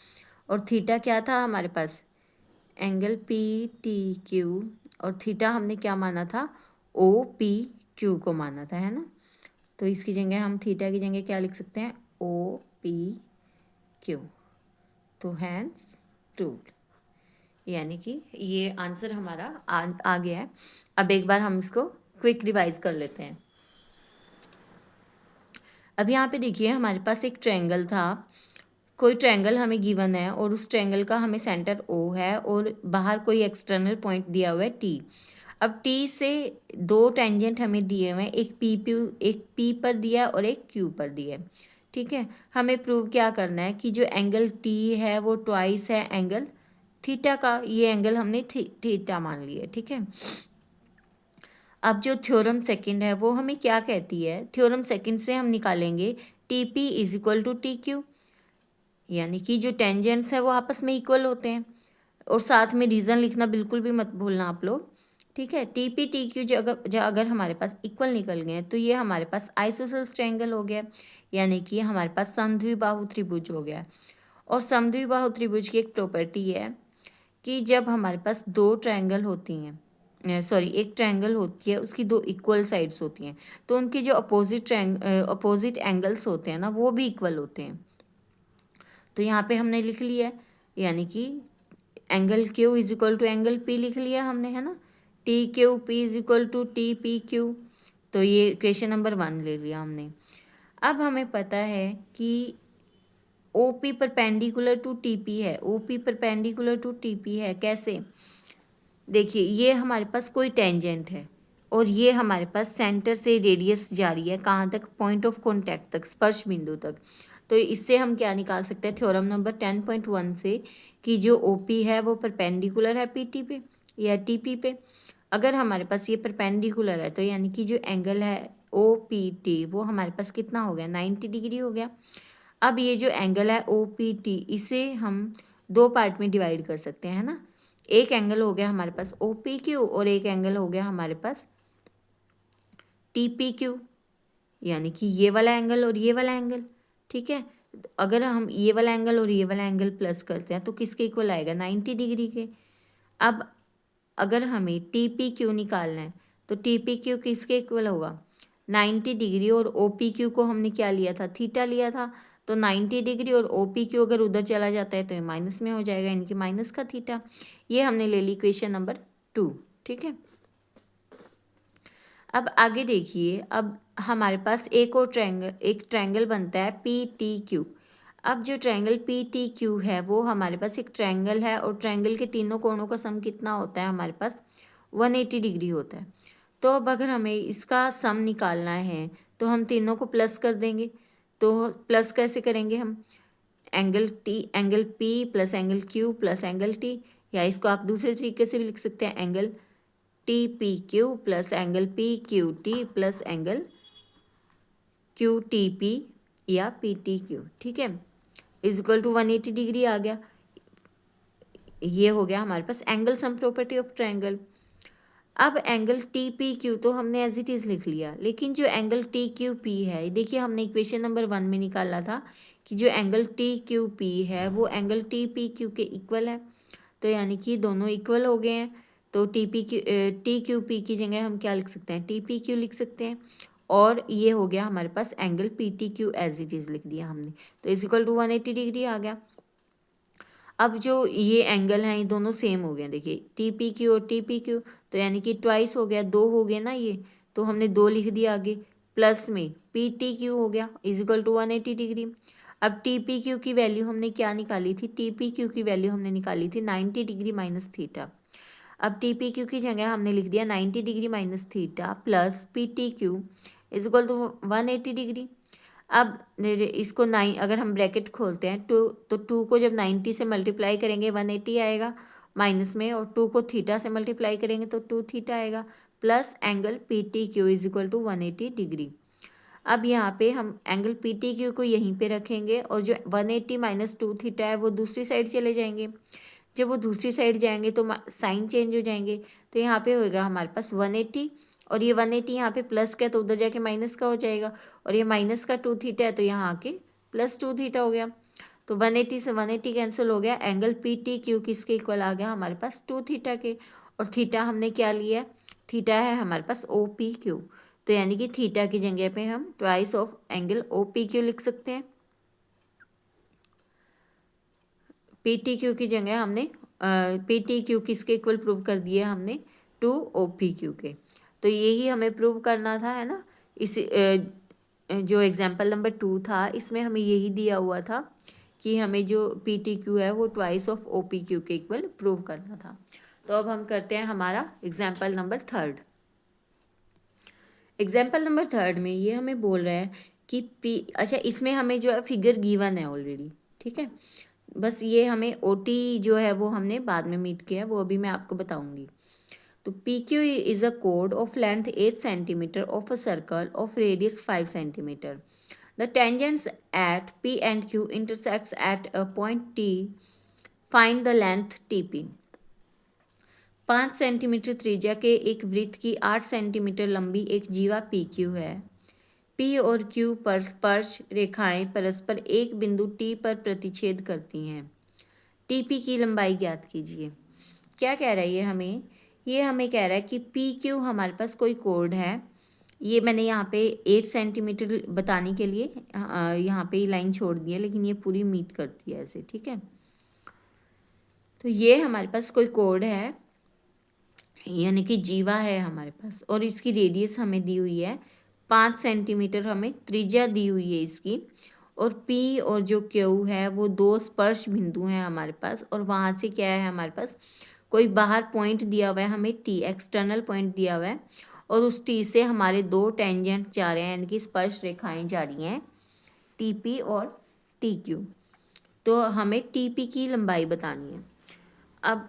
और थीटा क्या था हमारे पास, एंगल पी टी क्यू, और थीटा हमने क्या माना था, ओ पी क्यू को माना था, है ना। तो इसकी जगह हम थीटा की जगह क्या लिख सकते हैं, ओ पी क्यू। तो हैंस प्रूव्ड, यानी कि ये आंसर हमारा आ गया है। अब एक बार हम इसको क्विक रिवाइज कर लेते हैं। अब यहाँ पे देखिए हमारे पास एक ट्रायंगल था, कोई ट्रायंगल हमें गिवन है और उस ट्रायंगल का हमें सेंटर ओ है और बाहर कोई एक्सटर्नल पॉइंट दिया हुआ है टी। अब टी से दो टेंजेंट हमें दिए हुए हैं, एक पी पर दिया है और एक क्यू पर दिया है। ठीक है, हमें प्रूव क्या करना है कि जो एंगल टी है वो ट्वाइस है एंगल थीटा का, ये एंगल हमने थीटा मान लिया। ठीक है, अब जो थ्योरम सेकंड है वो हमें क्या कहती है, थ्योरम सेकंड से हम निकालेंगे T P is equal to T Q, यानी कि जो टेंजेंट्स है वो आपस में इक्वल होते हैं। और साथ में रीज़न लिखना बिल्कुल भी मत भूलना आप लोग। ठीक है, टी पी टी क्यू जो अगर हमारे पास इक्वल निकल गए तो ये हमारे पास आइसोसेलेस ट्रायंगल हो गया, यानी कि हमारे पास समद्विबाहु त्रिभुज हो गया। और समद्विबाहु त्रिभुज की एक प्रॉपर्टी है कि जब हमारे पास दो ट्रायंगल होती हैं, एक ट्रायंगल होती है, उसकी दो इक्वल साइड्स होती हैं, तो उनकी जो अपोजिट एंगल्स होते हैं ना वो भी इक्वल होते हैं। तो यहाँ पे हमने लिख लिया है, यानी कि angle Q is equal to angle P लिख लिया हमने, है ना। T Q P is equal to T P Q, तो ये क्वेश्चन नंबर 1 ले लिया हमने। अब हमें पता है कि O P perpendicular to T P है, O P perpendicular to T P है। कैसे, देखिए ये हमारे पास कोई टेंजेंट है और ये हमारे पास सेंटर से रेडियस जा रही है कहाँ तक, पॉइंट ऑफ कॉन्टैक्ट तक, स्पर्श बिंदु तक। तो इससे हम क्या निकाल सकते हैं थ्योरम नंबर 10.1 से कि जो OP है वो परपेंडिकुलर है PT पे या TP पे। अगर हमारे पास ये परपेंडिकुलर है तो यानी कि जो एंगल है OPT वो हमारे पास कितना हो गया 90 डिग्री हो गया। अब ये जो एंगल है OPT इसे हम दो पार्ट में डिवाइड कर सकते हैं ना। एक एंगल हो गया हमारे पास OPQ और एक एंगल हो गया हमारे पास TPQ, यानी कि ये वाला एंगल और ये वाला एंगल। ठीक है, अगर हम ये वाला एंगल और ये वाला एंगल प्लस करते हैं तो किसके इक्वल आएगा 90 डिग्री के। अब अगर हमें TPQ निकालना है तो TPQ किसके इक्वल होगा 90 डिग्री, और OPQ को हमने क्या लिया था थीटा लिया था। तो 90 डिग्री और OPQ अगर उधर चला जाता है तो ये माइनस में हो जाएगा, यानी कि माइनस का थीटा। ये हमने ले ली इक्वेशन नंबर 2। ठीक है, अब आगे देखिए, अब हमारे पास एक ट्रायंगल बनता है PTQ। अब जो ट्रायंगल PTQ है वो हमारे पास एक ट्रायंगल है और ट्रायंगल के तीनों कोणों का सम कितना होता है हमारे पास 180 डिग्री होता है। तो अब अगर हमें इसका सम निकालना है तो हम तीनों को प्लस कर देंगे। तो प्लस कैसे करेंगे हम, angle P plus angle Q plus angle T, या इसको आप दूसरे तरीके से भी लिख सकते हैं angle TPQ plus angle PQT plus angle QTP या PTQ। ठीक है, इज इक्वल टू 180 डिग्री आ गया। ये हो गया हमारे पास angle sum property of triangle. अब एंगल TPQ तो हमने एज इट इज़ लिख लिया, लेकिन जो एंगल TQP है, देखिए हमने इक्वेशन नंबर 1 में निकाला था कि जो एंगल TQP है वो एंगल TPQ के इक्वल है। तो यानी कि दोनों इक्वल हो गए हैं। तो TQP की जगह हम क्या लिख सकते हैं TPQ लिख सकते हैं, और ये हो गया हमारे पास angle PTQ as it is लिख दिया हमने। तो इज इक्वल टू 180 डिग्री आ गया। अब जो ये एंगल हैं ये दोनों सेम हो गए, देखिए TPQ और TPQ, तो यानी कि ट्वाइस हो गया, दो हो गए ना ये, तो हमने दो लिख दिया आगे, प्लस में PTQ हो गया इज इक्वल टू 180 डिग्री। अब TPQ की वैल्यू हमने क्या निकाली थी, TPQ की वैल्यू हमने निकाली थी 90 डिग्री माइनस थीटा। अब TPQ की जगह हमने लिख दिया 90 degree minus theta plus PTQ is equal to 180 degree. अब इसको 9 अगर हम ब्रैकेट खोलते हैं तो 2 को जब 90 से मल्टीप्लाई करेंगे 180 आएगा माइनस में, और 2 को थीटा से मल्टीप्लाई करेंगे तो 2 थीटा आएगा, plus angle PTQ is equal to 180 degree. अब यहाँ पे हम एंगल PTQ को यहीं पे रखेंगे और जो 180 माइनस 2 थीटा है वो दूसरी साइड चले जाएंगे। जब वो दूसरी साइड जाएंगे तो साइन चेंज हो जाएंगे, तो यहाँ पे होएगा हमारे पास 180, और ये 180 यहाँ पे प्लस का है तो उधर जाके माइनस का हो जाएगा, और ये माइनस का 2 थीटा है तो यहाँ आके प्लस 2 थीटा हो गया। तो 180 से 180 कैंसिल हो गया, एंगल PTQ किसके इक्वल आ गया हमारे पास 2 थीटा के, और थीटा हमने क्या लिया, थीटा है हमारे पास OPQ। तो यानी कि थीटा की जगह पे हम ट्वाइस ऑफ एंगल OPQ लिख सकते हैं। PTQ की जगह हमने PTQ किसके इक्वल प्रूव कर दिए हमने 2 OPQ के। तो यही हमें प्रूव करना था, है ना। इस जो एग्जाम्पल नंबर 2 था इसमें हमें यही दिया हुआ था कि हमें जो PTQ है वो ट्वाइस ऑफ OPQ के इक्वल प्रूव करना था। तो अब हम करते हैं हमारा एग्जाम्पल नंबर 3। एग्जाम्पल नंबर 3 में ये हमें बोल रहा है कि अच्छा इसमें हमें जो है फिगर गिवन है ऑलरेडी, ठीक है। बस ये हमें OT जो है वो हमने बाद में मीट किया है, वो अभी मैं आपको बताऊंगी। तो PQ इज अ कोड of length 8 centimetre of a circle of radius 5 centimetre. The tangents at P and Q intersects at a point T। Find the length TP। 5 centimetre त्रिज्या के एक वृत्त की 8 सेंटीमीटर लंबी एक जीवा PQ है। P और Q पर स्पर्श रेखाएं परस्पर एक बिंदु T पर प्रतिच्छेद करती हैं। TP की लंबाई ज्ञात कीजिए। क्या कह रहा है ये हमें कह रहा है कि PQ हमारे पास कोई कोड है। ये मैंने यहाँ पे 8 सेंटीमीटर बताने के लिए यहाँ पे लाइन छोड़ दी है, लेकिन ये पूरी मीट करती है ऐसे, ठीक है। तो ये हमारे पास कोई कोड है, यानी कि जीवा है हमारे पास, और इसकी रेडियस हमें दी हुई है 5 सेंटीमीटर, हमें त्रिज्या दी हुई है इसकी। और P और जो Q है वो दो स्पर्श बिंदु हैं हमारे पास, और वहाँ से क्या है हमारे पास कोई बाहर पॉइंट दिया हुआ है हमें T, एक्सटर्नल पॉइंट दिया हुआ है, और उस T से हमारे दो टेंजेंट जा रहे हैं, यानी कि स्पर्श रेखाएं जा रही हैं TP और टी क्यू। तो हमें टी पी की लंबाई बतानी है। अब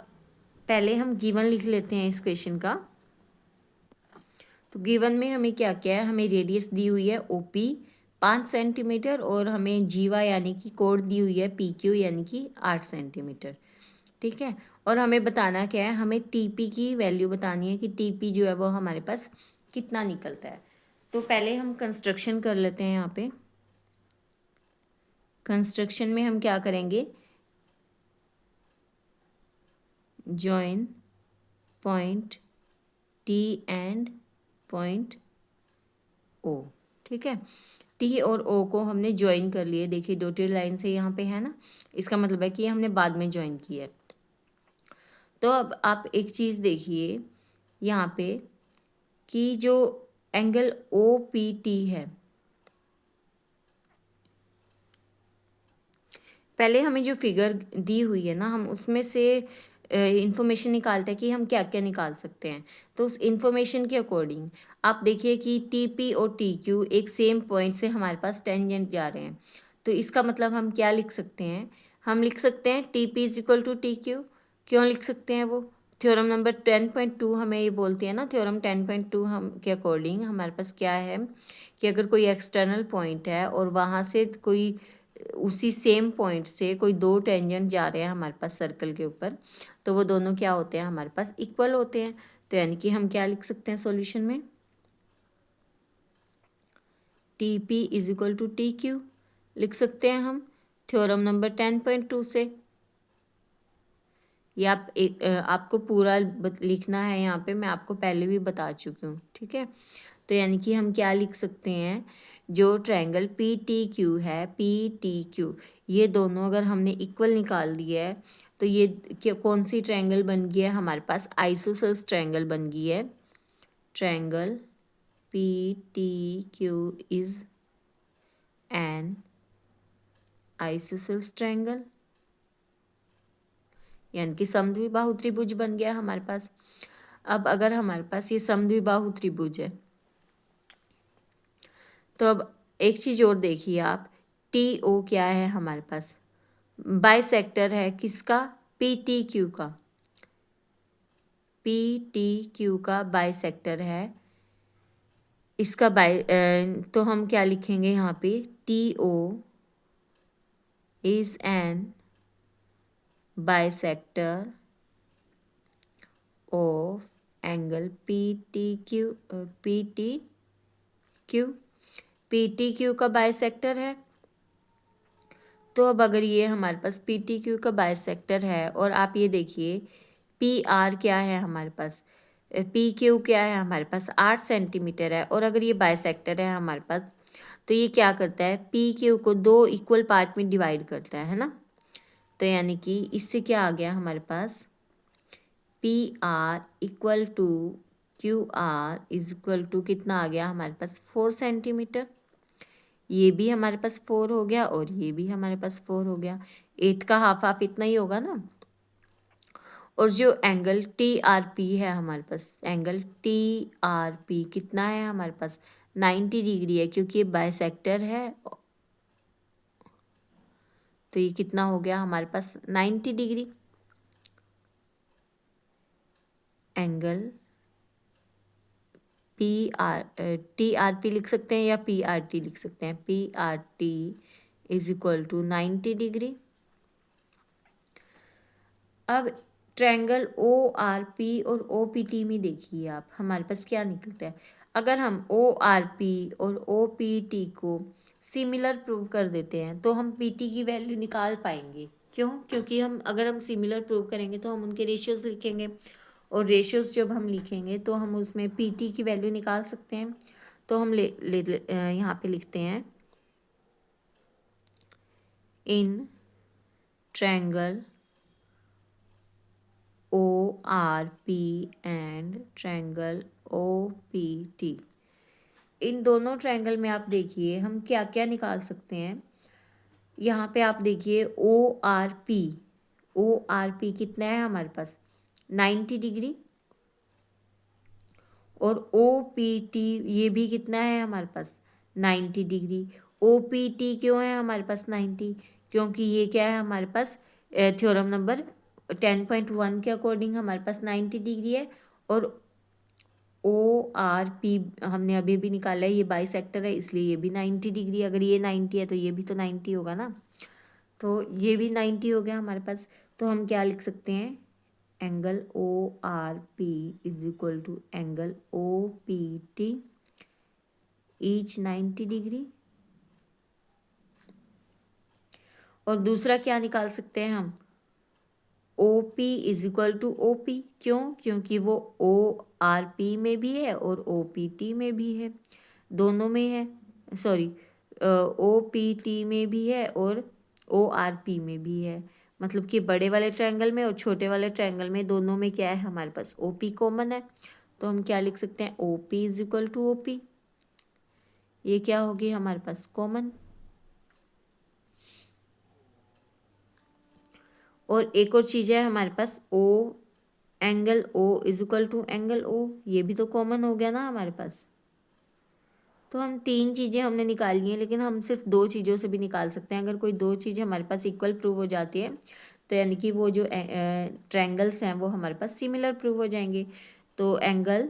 पहले हम गिवन लिख लेते हैं इस क्वेश्चन का। तो गिवन में हमें क्या क्या है, हमें रेडियस दी हुई है ओ पी 5 सेंटीमीटर और हमें जीवा यानी कि कोड दी हुई है पी क्यू यानी कि 8 सेंटीमीटर। ठीक है, और हमें बताना क्या है, हमें टी पी की वैल्यू बतानी है कि टी पी जो है वो हमारे पास कितना निकलता है। तो पहले हम कंस्ट्रक्शन कर लेते हैं। यहाँ पे कंस्ट्रक्शन में हम क्या करेंगे, join point T and point O. ठीक है, टी और ओ को हमने ज्वाइन कर लिए। देखिए डॉटेड लाइन से यहाँ पे है ना, इसका मतलब है कि ये हमने बाद में ज्वाइन किया है। तो अब आप एक चीज़ देखिए यहाँ पे कि जो एंगल ओ पी टी है, पहले हमें जो फिगर दी हुई है ना, हम उसमें से इंफॉर्मेशन निकालते हैं कि हम क्या क्या निकाल सकते हैं। तो उस इंफॉर्मेशन के अकॉर्डिंग आप देखिए कि टी पी और टी क्यू एक सेम पॉइंट से हमारे पास टेंजेंट जा रहे हैं। तो इसका मतलब हम क्या लिख सकते हैं, हम लिख सकते हैं T P is equal to T Q. क्यों लिख सकते हैं वो, थ्योरम नंबर 10.2 हमें ये बोलती है ना, थ्योरम 10.2 हम के अकॉर्डिंग हमारे पास क्या है कि अगर कोई एक्सटर्नल पॉइंट है और वहाँ से कोई उसी सेम पॉइंट से कोई दो टेंजेंट जा रहे हैं हमारे पास सर्कल के ऊपर, तो वो दोनों क्या होते हैं हमारे पास, इक्वल होते हैं। तो यानी कि हम क्या लिख सकते हैं सॉल्यूशन में, T P is equal to T Q लिख सकते हैं हम थ्योरम नंबर 10.2 से। ये आप आपको पूरा लिखना है यहाँ पे, मैं आपको पहले भी बता चुकी हूँ। ठीक है, तो यानी कि हम क्या लिख सकते हैं, जो ट्रायंगल पी टी क्यू है, पी टी क्यू, ये दोनों अगर हमने इक्वल निकाल दिया है तो ये क्या कौन सी ट्रायंगल बन गई है हमारे पास, आइसोसेल्स ट्रायंगल बन गई है। Triangle P T Q is an isosceles triangle, यानी कि समद्विबाहु त्रिभुज बन गया हमारे पास। अब अगर हमारे पास ये समद्विबाहु त्रिभुज है तो अब एक चीज़ और देखिए आप, टी ओ क्या है हमारे पास, बाइसेक्टर है किसका, पी टी क्यू का, पी टी क्यू का बाइसेक्टर है इसका तो हम क्या लिखेंगे यहाँ पे, T O is an bisector of angle P T Q, P T Q, P T Q का बाइसेक्टर है। तो अब अगर ये हमारे पास पी टी क्यू का बाइसेक्टर है और आप ये देखिए पी आर क्या है हमारे पास, पी क्यू क्या है हमारे पास 8 सेंटीमीटर है, और अगर ये बाइसेक्टर है हमारे पास तो ये क्या करता है, पी क्यू को दो इक्वल पार्ट में डिवाइड करता है ना। तो यानी कि इससे क्या आ गया हमारे पास, P R equal to Q R is equal to कितना आ गया हमारे पास 4 सेंटीमीटर। ये भी हमारे पास 4 हो गया और ये भी हमारे पास 4 हो गया, 8 का हाफ हाफ इतना ही होगा ना। और जो एंगल टी आर पी है हमारे पास, एंगल टी आर पी कितना है हमारे पास 90 डिग्री है, क्योंकि ये बाइसेक्टर है। तो ये कितना हो गया हमारे पास 90 degree. Angle P R T R P लिख सकते हैं या पी आर टी लिख सकते हैं, P R T is equal to 90 degree. अब ट्रायंगल ओ आर पी और ओ पी टी में देखिए आप हमारे पास क्या निकलता है। अगर हम ओ आर पी और ओ पी टी को सिमिलर प्रूव कर देते हैं तो हम पी टी की वैल्यू निकाल पाएंगे। क्यों, क्योंकि हम अगर हम सिमिलर प्रूव करेंगे तो हम उनके रेशियोज लिखेंगे, और रेशियोज जब हम लिखेंगे तो हम उसमें पी टी की वैल्यू निकाल सकते हैं। तो हम यहाँ पे लिखते हैं, in triangle O R P and triangle O P T, इन दोनों ट्रायंगल में आप देखिए हम क्या क्या निकाल सकते हैं। यहाँ पे आप देखिए ओ आर पी कितना है हमारे पास 90 डिग्री, और ओ पी टी ये भी कितना है हमारे पास 90 डिग्री, ओ पी टी क्यों है हमारे पास 90? क्योंकि ये क्या है हमारे पास थ्योरम नंबर 10.1 के अकॉर्डिंग हमारे पास 90 डिग्री है। और ओ आर पी हमने अभी भी निकाला है, ये बाई सेक्टर है इसलिए ये भी 90 डिग्री। अगर ये 90 है तो ये भी तो 90 होगा ना, तो ये भी 90 हो गया हमारे पास। तो हम क्या लिख सकते हैं, angle O R P is equal to angle O P T each 90 degree. और दूसरा क्या निकाल सकते हैं हम, O P is equal to O P. क्यों? क्योंकि वो ओ आर पी में भी है और ओ पी टी में भी है, दोनों में है। सॉरी, ओ पी टी में भी है और ओ आर पी में भी है। मतलब कि बड़े वाले ट्रायंगल में और छोटे वाले ट्रायंगल में दोनों में क्या है हमारे पास, ओ पी कॉमन है। तो हम क्या लिख सकते हैं, O P is equal to O P. ये क्या होगी हमारे पास, कॉमन। और एक और चीज़ है हमारे पास, O angle O is equal to angle O, ये भी तो कॉमन हो गया ना हमारे पास। तो हम तीन चीज़ें हमने निकाली हैं, लेकिन हम सिर्फ दो चीज़ों से भी निकाल सकते हैं। अगर कोई दो चीज़ें हमारे पास इक्वल प्रूव हो जाती है तो यानी कि वो जो ट्रायंगल्स हैं वो हमारे पास सिमिलर प्रूव हो जाएंगे। तो एंगल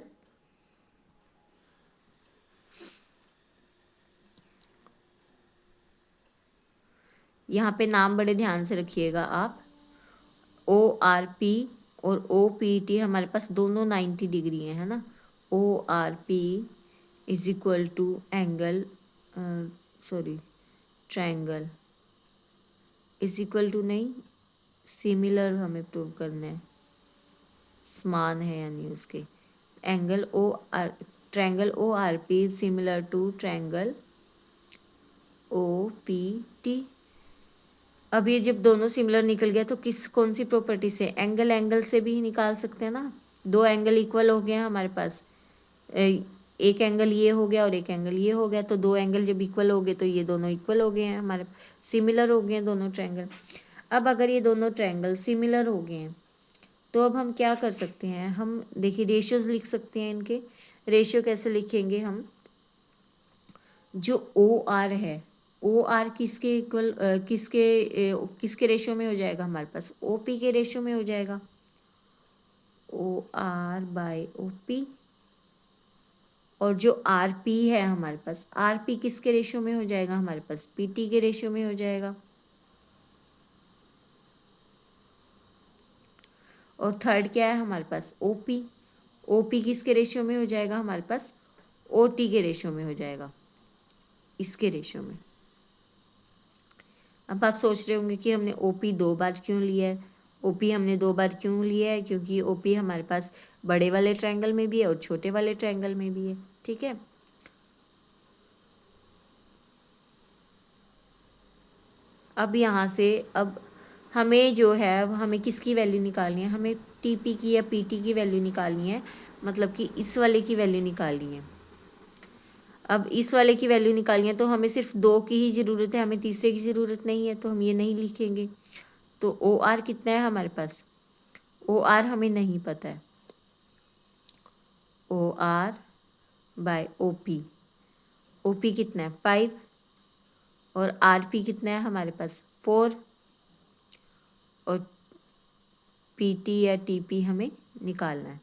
यहाँ पे नाम बड़े ध्यान से रखिएगा आप, ओ आर पी और ओ पी टी हमारे पास दोनों 90 डिग्री हैं, है ना। O R P is equal to angle, sorry, triangle is equal to नहीं, सिमिलर हमें प्रूव करना है, समान है यानी उसके। Angle O R, triangle O R P is similar to triangle O P T. अब ये जब दोनों सिमिलर निकल गया तो किस कौन सी प्रॉपर्टी से, एंगल एंगल से भी निकाल सकते हैं ना। दो एंगल इक्वल हो गए हैं हमारे पास, एक एंगल ये हो गया और एक एंगल ये हो गया, तो दो एंगल जब इक्वल हो गए तो ये दोनों इक्वल हो गए हैं हमारे, सिमिलर हो गए हैं दोनों ट्रायंगल। अब अगर ये दोनों ट्रायंगल सिमिलर हो गए हैं तो अब हम क्या कर सकते हैं, हम देखिए रेशियोज लिख सकते हैं इनके। रेशियो कैसे लिखेंगे हम, जो ओ आर है, ओ आर किसके इक्वल, किसके रेशियो में हो जाएगा हमारे पास, ओ पी के रेशियो में हो जाएगा, O R by O P. और जो आर पी है हमारे पास, आर पी किसके रेशियो में हो जाएगा हमारे पास, पी टी के रेशियो में हो जाएगा। और थर्ड क्या है हमारे पास, ओ पी, ओ पी किसके रेशियो में हो जाएगा हमारे पास, ओ टी के रेशियो में हो जाएगा, इसके रेशियो में। अब आप सोच रहे होंगे कि हमने ओ पी दो बार क्यों लिया है। ओ पी हमने दो बार क्यों लिया है, क्योंकि ओ पी हमारे पास बड़े वाले ट्रायंगल में भी है और छोटे वाले ट्रायंगल में भी है, ठीक है। अब यहाँ से अब हमें जो है हमें किसकी वैल्यू निकालनी है, हमें टी पी की या पी टी की वैल्यू निकालनी है, मतलब कि इस वाले की वैल्यू निकालनी है। अब इस वाले की वैल्यू निकालनी है तो हमें सिर्फ दो की ही ज़रूरत है, हमें तीसरे की ज़रूरत नहीं है, तो हम ये नहीं लिखेंगे। तो ओ आर कितना है हमारे पास, ओ आर हमें नहीं पता है, O R by O P, O P कितना है 5 और आर पी कितना है हमारे पास 4, और पी टी या टी पी हमें निकालना है।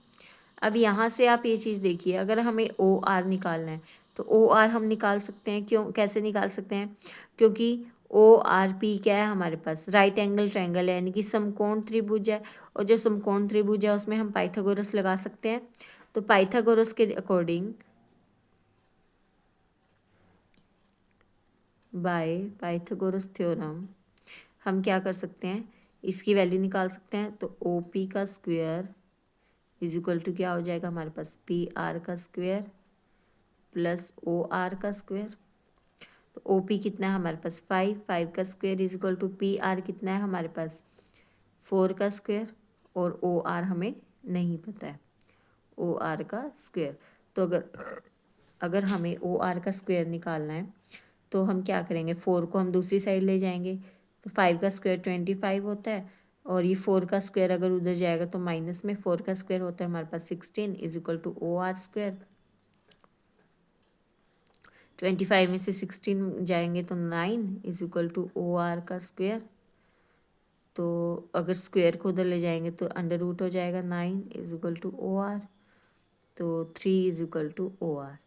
अब यहाँ से आप ये चीज़ देखिए, अगर हमें ओ आर निकालना है तो ओ आर हम निकाल सकते हैं, क्यों, कैसे निकाल सकते हैं, क्योंकि ओ आर पी क्या है हमारे पास, राइट एंगल ट्रायंगल है, यानी कि समकोण त्रिभुज है। और जो समकोण त्रिभुज है उसमें हम पाइथागोरस लगा सकते हैं। तो पाइथागोरस के अकॉर्डिंग, बाय पाइथागोरस थ्योरम, हम क्या कर सकते हैं, इसकी वैल्यू निकाल सकते हैं। तो ओ पी का स्क्वायर इज इक्वल टू क्या हो जाएगा हमारे पास, पी आर का स्क्वायर प्लस ओ आर का स्क्वायर। तो ओ पी कितना है हमारे पास 5, 5 का square is equal to P R कितना है हमारे पास 4 का स्क्वायर, और ओ आर हमें नहीं पता है, ओ आर का स्क्वायर। तो अगर अगर हमें ओ आर का स्क्वायर निकालना है तो हम क्या करेंगे, 4 को हम दूसरी साइड ले जाएंगे, तो 5 का स्क्वायर 25 होता है, और ये 4 का स्क्वायर अगर उधर जाएगा तो माइनस में 4 का स्क्वायर होता है हमारे पास 16 is equal to O R square. 25 में से 16 जाएंगे तो 9 is equal to O R का स्क्वायर। तो अगर स्क्वायर को उधर ले जाएंगे तो अंडर रूट हो जाएगा, 9 is equal to O R. तो 3 is equal to O R,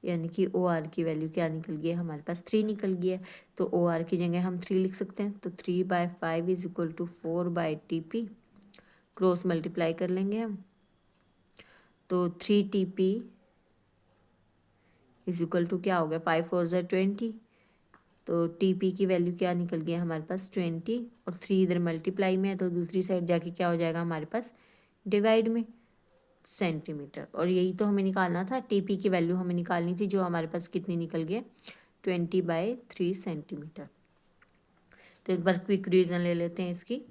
यानी कि ओ आर की वैल्यू क्या निकल गई है हमारे पास, 3 निकल गई है। तो ओ आर की जगह हम 3 लिख सकते हैं। तो 3/5 is equal to 4/TP, cross multiply कर लेंगे हम। तो 3TP इज इक्वल टू क्या हो गया, 5 4 ज़ा 20। तो TP की वैल्यू क्या निकल गया हमारे पास, 20, और 3 इधर मल्टीप्लाई में है तो दूसरी साइड जाके क्या हो जाएगा हमारे पास, डिवाइड में, सेंटीमीटर। और यही तो हमें निकालना था, TP की वैल्यू हमें निकालनी थी, जो हमारे पास कितनी निकल गई, 20/3 सेंटीमीटर। तो एक बार क्विक रिवीजन ले लेते हैं इसकी।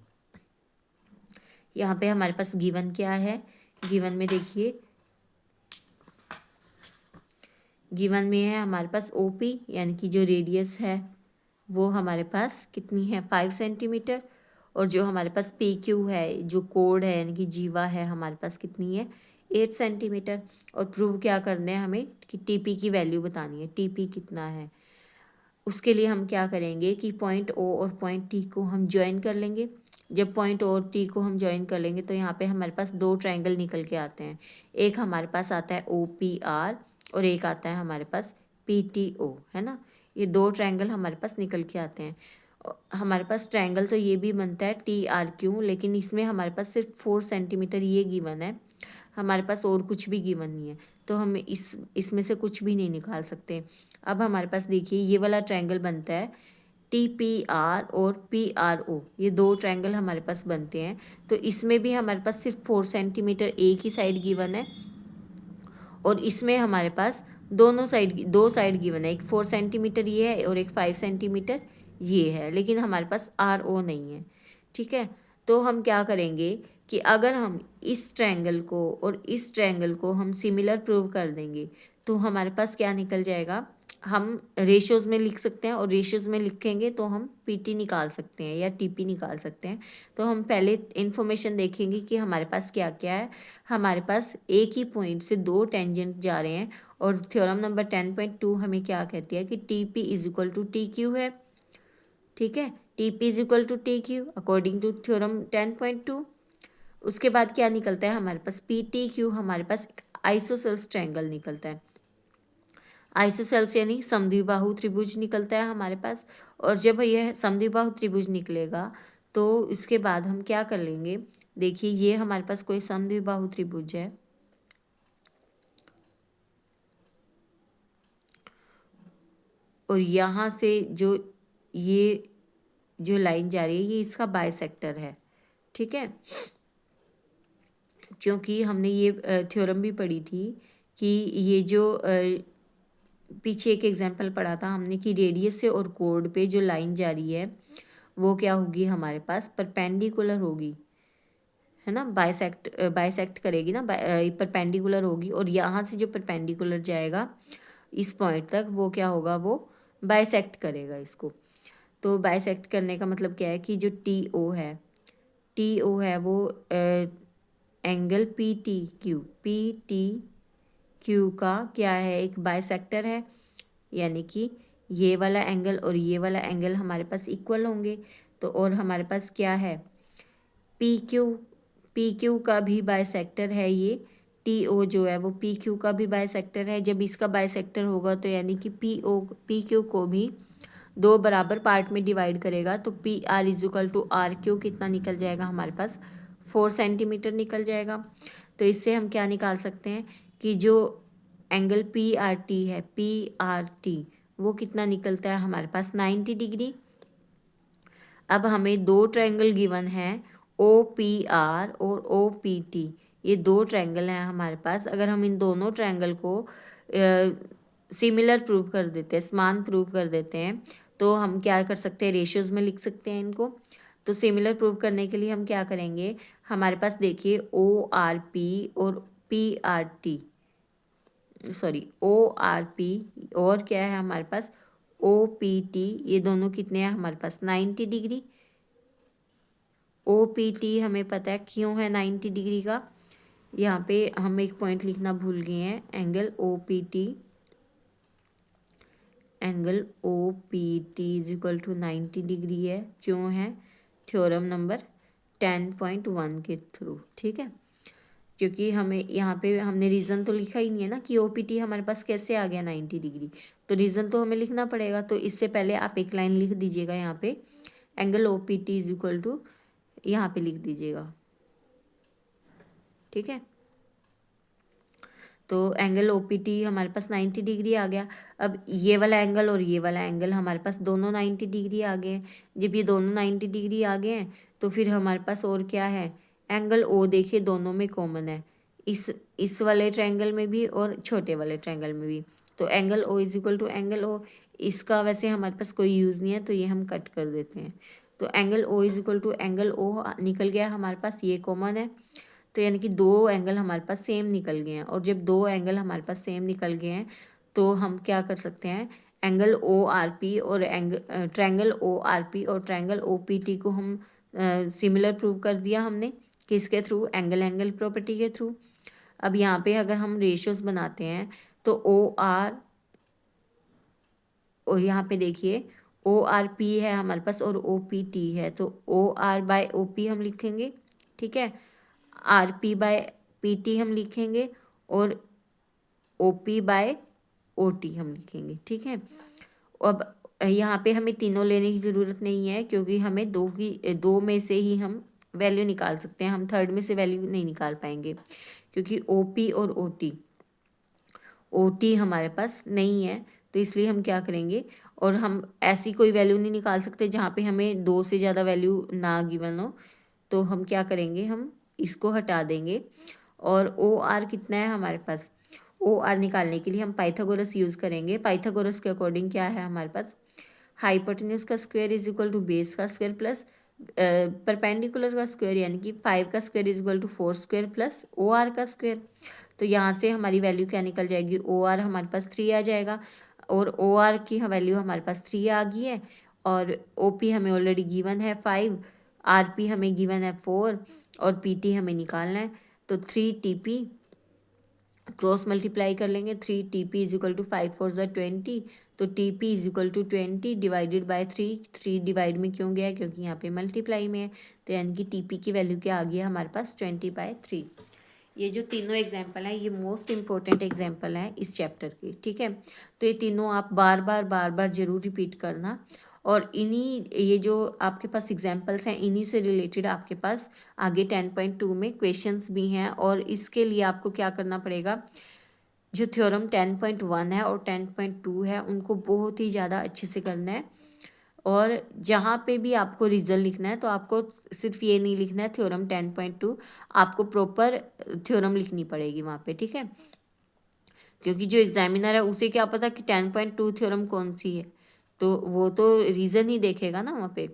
यहाँ पे हमारे पास गिवन क्या है, गिवन में देखिए, गिवन में है हमारे पास OP, यानी कि जो रेडियस है वो हमारे पास कितनी है, 5 सेंटीमीटर। और जो हमारे पास PQ है, जो कोड है यानी कि जीवा है, हमारे पास कितनी है, 8 सेंटीमीटर। और प्रूव क्या करना है हमें, कि TP की वैल्यू बतानी है, TP कितना है। उसके लिए हम क्या करेंगे कि पॉइंट O और पॉइंट T को हम ज्वाइन कर लेंगे। जब पॉइंट O और T को हम ज्वाइन कर लेंगे तो यहाँ पे हमारे पास 2 ट्रायंगल निकल के आते हैं। एक हमारे पास आता है OPR और एक आता है हमारे पास PTO, है ना। ये 2 ट्रायंगल हमारे पास निकल के आते हैं। हमारे पास ट्रायंगल तो ये भी बनता है TRQ, लेकिन इसमें हमारे पास सिर्फ 4 सेंटीमीटर ये गिवन है, हमारे पास और कुछ भी गिवन नहीं है। तो हम इसमें से कुछ भी नहीं निकाल सकते। अब हमारे पास देखिए ये वाला ट्रायंगल बनता है TPR और PRO, ये 2 ट्रायंगल हमारे पास बनते हैं। तो इसमें भी हमारे पास सिर्फ 4 सेंटीमीटर एक ही साइड गिवन है, और इसमें हमारे पास दोनों साइड, 2 साइड गिवन है, एक 4 सेंटीमीटर ये है और एक 5 सेंटीमीटर ये है, लेकिन हमारे पास RO नहीं है। ठीक है, तो हम क्या करेंगे कि अगर हम इस ट्रायंगल को और इस ट्रायंगल को हम सिमिलर प्रूव कर देंगे तो हमारे पास क्या निकल जाएगा, हम रेशियोज़ में लिख सकते हैं, और रेशियोज़ में लिखेंगे तो हम PT निकाल सकते हैं या TP निकाल सकते हैं। तो हम पहले इन्फॉर्मेशन देखेंगे कि हमारे पास क्या क्या है। हमारे पास एक ही पॉइंट से 2 टेंजेंट जा रहे हैं, और थ्योरम नंबर 10.2 हमें क्या कहती है कि TP is equal to TQ है। ठीक है, TP is equal to TQ according to theorem 10.2। उसके बाद क्या निकलता है हमारे पास, PTQ हमारे पास आइसोसेल्स ट्रायंगल निकलता है। आइसोसेल्स यानी समद्विबाहु त्रिभुज निकलता है हमारे पास। और जब यह समद्विबाहु त्रिभुज निकलेगा तो इसके बाद हम क्या कर लेंगे, देखिए ये हमारे पास कोई समद्विबाहु त्रिभुज है, और यहाँ से ये जो लाइन जा रही है ये इसका बाइसेक्टर है। ठीक है, क्योंकि हमने ये थ्योरम भी पढ़ी थी कि ये जो पीछे एक एग्जांपल पढ़ा था हमने कि रेडियस से और कोड पे जो लाइन जा रही है वो क्या होगी, हमारे पास परपेंडिकुलर होगी, है ना, बाइसेक्ट करेगी ना, परपेंडिकुलर होगी। और यहाँ से जो परपेंडिकुलर जाएगा इस पॉइंट तक वो क्या होगा, वो बाइसेक्ट करेगा इसको। तो बाइसेक्ट करने का मतलब क्या है कि जो TO है वो एंगल PTQ का क्या है, एक बाइसेक्टर है, यानी कि ये वाला एंगल और ये वाला एंगल हमारे पास इक्वल होंगे। तो और हमारे पास क्या है, PQ का भी बाइसेक्टर है ये, TO जो है वो PQ का भी बाइसेक्टर है। जब इसका बाइसेक्टर होगा तो यानी कि PQ को भी 2 बराबर पार्ट में डिवाइड करेगा, तो PR is equal to RQ कितना निकल जाएगा हमारे पास, 4 सेंटीमीटर निकल जाएगा। तो इससे हम क्या निकाल सकते हैं कि जो एंगल PRT वो कितना निकलता है हमारे पास, 90 डिग्री। अब हमें 2 ट्रायंगल गिवन है, OPR और OPT, ये 2 ट्रायंगल हैं हमारे पास। अगर हम इन दोनों ट्रायंगल को सिमिलर प्रूव कर देते हैं, समान प्रूव कर देते हैं, तो हम क्या कर सकते हैं, रेशियोज़ में लिख सकते हैं इनको। तो सिमिलर प्रूव करने के लिए हम क्या करेंगे, हमारे पास देखिए ORP और PRT, सॉरी ORP और क्या है हमारे पास OPT, ये दोनों कितने हैं हमारे पास, 90 डिग्री। OPT हमें पता है क्यों है 90 डिग्री का, यहाँ पे हम एक पॉइंट लिखना भूल गए हैं, angle OPT angle O P T is equal to 90 degree है। क्यों है? थ्योरम नंबर 10.1 के थ्रू, ठीक है। क्योंकि हमें यहाँ पे हमने रीज़न तो लिखा ही नहीं है ना कि ओ पी टी हमारे पास कैसे आ गया 90 डिग्री, तो रीज़न तो हमें लिखना पड़ेगा। तो इससे पहले आप एक लाइन लिख दीजिएगा यहाँ पे, angle O P T is equal to, यहाँ पे लिख दीजिएगा, ठीक है। तो एंगल ओ पी टी हमारे पास 90 डिग्री आ गया। अब ये वाला एंगल और ये वाला एंगल हमारे पास दोनों 90 डिग्री आ गए हैं। जब ये दोनों 90 डिग्री आ गए हैं तो फिर हमारे पास और क्या है, एंगल ओ देखिए दोनों में कॉमन है, इस वाले ट्रायंगल में भी और छोटे वाले ट्रायंगल में भी। तो angle O is equal to angle O, इसका वैसे हमारे पास कोई यूज़ नहीं है तो ये हम कट कर देते हैं। तो angle O is equal to angle O निकल गया हमारे पास, ये कॉमन है। तो यानी कि दो एंगल हमारे पास सेम निकल गए हैं। और जब दो एंगल हमारे पास सेम निकल गए हैं तो हम क्या कर सकते हैं, एंगल ओ आर पी और ट्रायंगल ओ आर पी और ट्रायंगल ओ पी टी को हम सिमिलर प्रूव कर दिया हमने, किसके थ्रू, एंगल एंगल प्रॉपर्टी के थ्रू। अब यहाँ पे अगर हम रेशियोज बनाते हैं तो ओ आर, और यहाँ पे देखिए ओ आर पी है हमारे पास और ओ पी टी है, तो O R by O P हम लिखेंगे, ठीक है। R P by P T हम लिखेंगे और O P by O T हम लिखेंगे, ठीक है। अब यहाँ पे हमें तीनों लेने की ज़रूरत नहीं है क्योंकि हमें दो में से ही हम वैल्यू निकाल सकते हैं, हम थर्ड में से वैल्यू नहीं निकाल पाएंगे क्योंकि ओ पी और ओ टी हमारे पास नहीं है। तो इसलिए हम क्या करेंगे, और हम ऐसी कोई वैल्यू नहीं निकाल सकते जहाँ पे हमें दो से ज़्यादा वैल्यू ना गिवन हो। तो हम क्या करेंगे, हम इसको हटा देंगे। और ओ आर कितना है हमारे पास, ओ आर निकालने के लिए हम पाइथागोरस यूज़ करेंगे। पाइथागोरस के अकॉर्डिंग क्या है हमारे पास, हाइपोटेन्यूज का square is equal to base का स्क्वायर प्लस परपेंडिकुलर का स्क्वायर, यानी कि 5 का square is equal to 4 square plus O R का स्क्वायर। तो यहाँ से हमारी वैल्यू क्या निकल जाएगी, ओ आर हमारे पास 3 आ जाएगा। और ओ आर की वैल्यू हमारे पास 3 आ गई है और ओ पी हमें ऑलरेडी गिवन है 5, आर पी हमें गिवन है 4 और पी टी हमें निकालना है। तो 3 टी पी क्रॉस मल्टीप्लाई कर लेंगे, 3 T P is equal to 5 4 ज़ा 20, तो T P is equal to 20 divided by 3। 3 divide में क्यों गया है, क्योंकि यहाँ पे मल्टीप्लाई में है। तो यानी कि टी पी की वैल्यू क्या आ गई है हमारे पास, 20/3। ये जो तीनों एग्जाम्पल हैं ये मोस्ट इंपॉर्टेंट एग्जाम्पल हैं इस चैप्टर की, ठीक है। तो ये तीनों आप बार बार जरूर रिपीट करना। और इन्हीं, ये जो आपके पास एग्जाम्पल्स हैं इन्हीं से रिलेटेड आपके पास आगे 10.2 में क्वेश्चंस भी हैं। और इसके लिए आपको क्या करना पड़ेगा, जो थ्योरम 10.1 है और 10.2 है उनको बहुत ही ज़्यादा अच्छे से करना है। और जहाँ पे भी आपको रिजल्ट लिखना है तो आपको सिर्फ ये नहीं लिखना है थ्योरम 10.2, आपको प्रॉपर थ्योरम लिखनी पड़ेगी वहाँ पे, ठीक है। क्योंकि जो एग्जामिनर है उसे क्या पता कि 10.2 थ्योरम कौन सी है, तो वो तो रीज़न ही देखेगा ना वहाँ पे।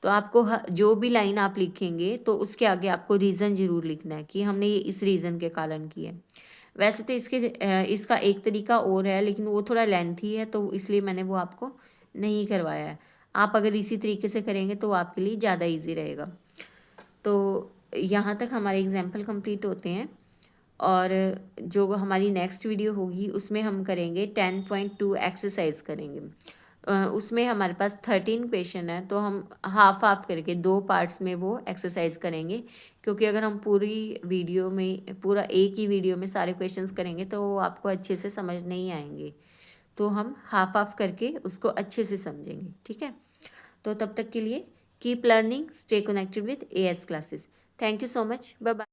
तो आपको जो भी लाइन आप लिखेंगे तो उसके आगे आपको रीज़न ज़रूर लिखना है कि हमने ये इस रीज़न के कारण किया है। वैसे तो इसका एक तरीका और है लेकिन वो थोड़ा लेंथी है तो इसलिए मैंने वो आपको नहीं करवाया है। आप अगर इसी तरीके से करेंगे तो आपके लिए ज़्यादा ईजी रहेगा। तो यहाँ तक हमारे एग्जाम्पल कंप्लीट होते हैं। और जो हमारी नेक्स्ट वीडियो होगी उसमें हम करेंगे 10.2 एक्सरसाइज करेंगे। उसमें हमारे पास 13 क्वेश्चन है तो हम हाफ हाफ करके 2 पार्ट्स में वो एक्सरसाइज करेंगे। क्योंकि अगर हम पूरी वीडियो में, पूरा एक ही वीडियो में सारे क्वेश्चंस करेंगे तो वो आपको अच्छे से समझ नहीं आएंगे। तो हम हाफ हाफ करके उसको अच्छे से समझेंगे, ठीक है। तो तब तक के लिए keep learning, stay connected with AS classes. Thank you so much, bye bye.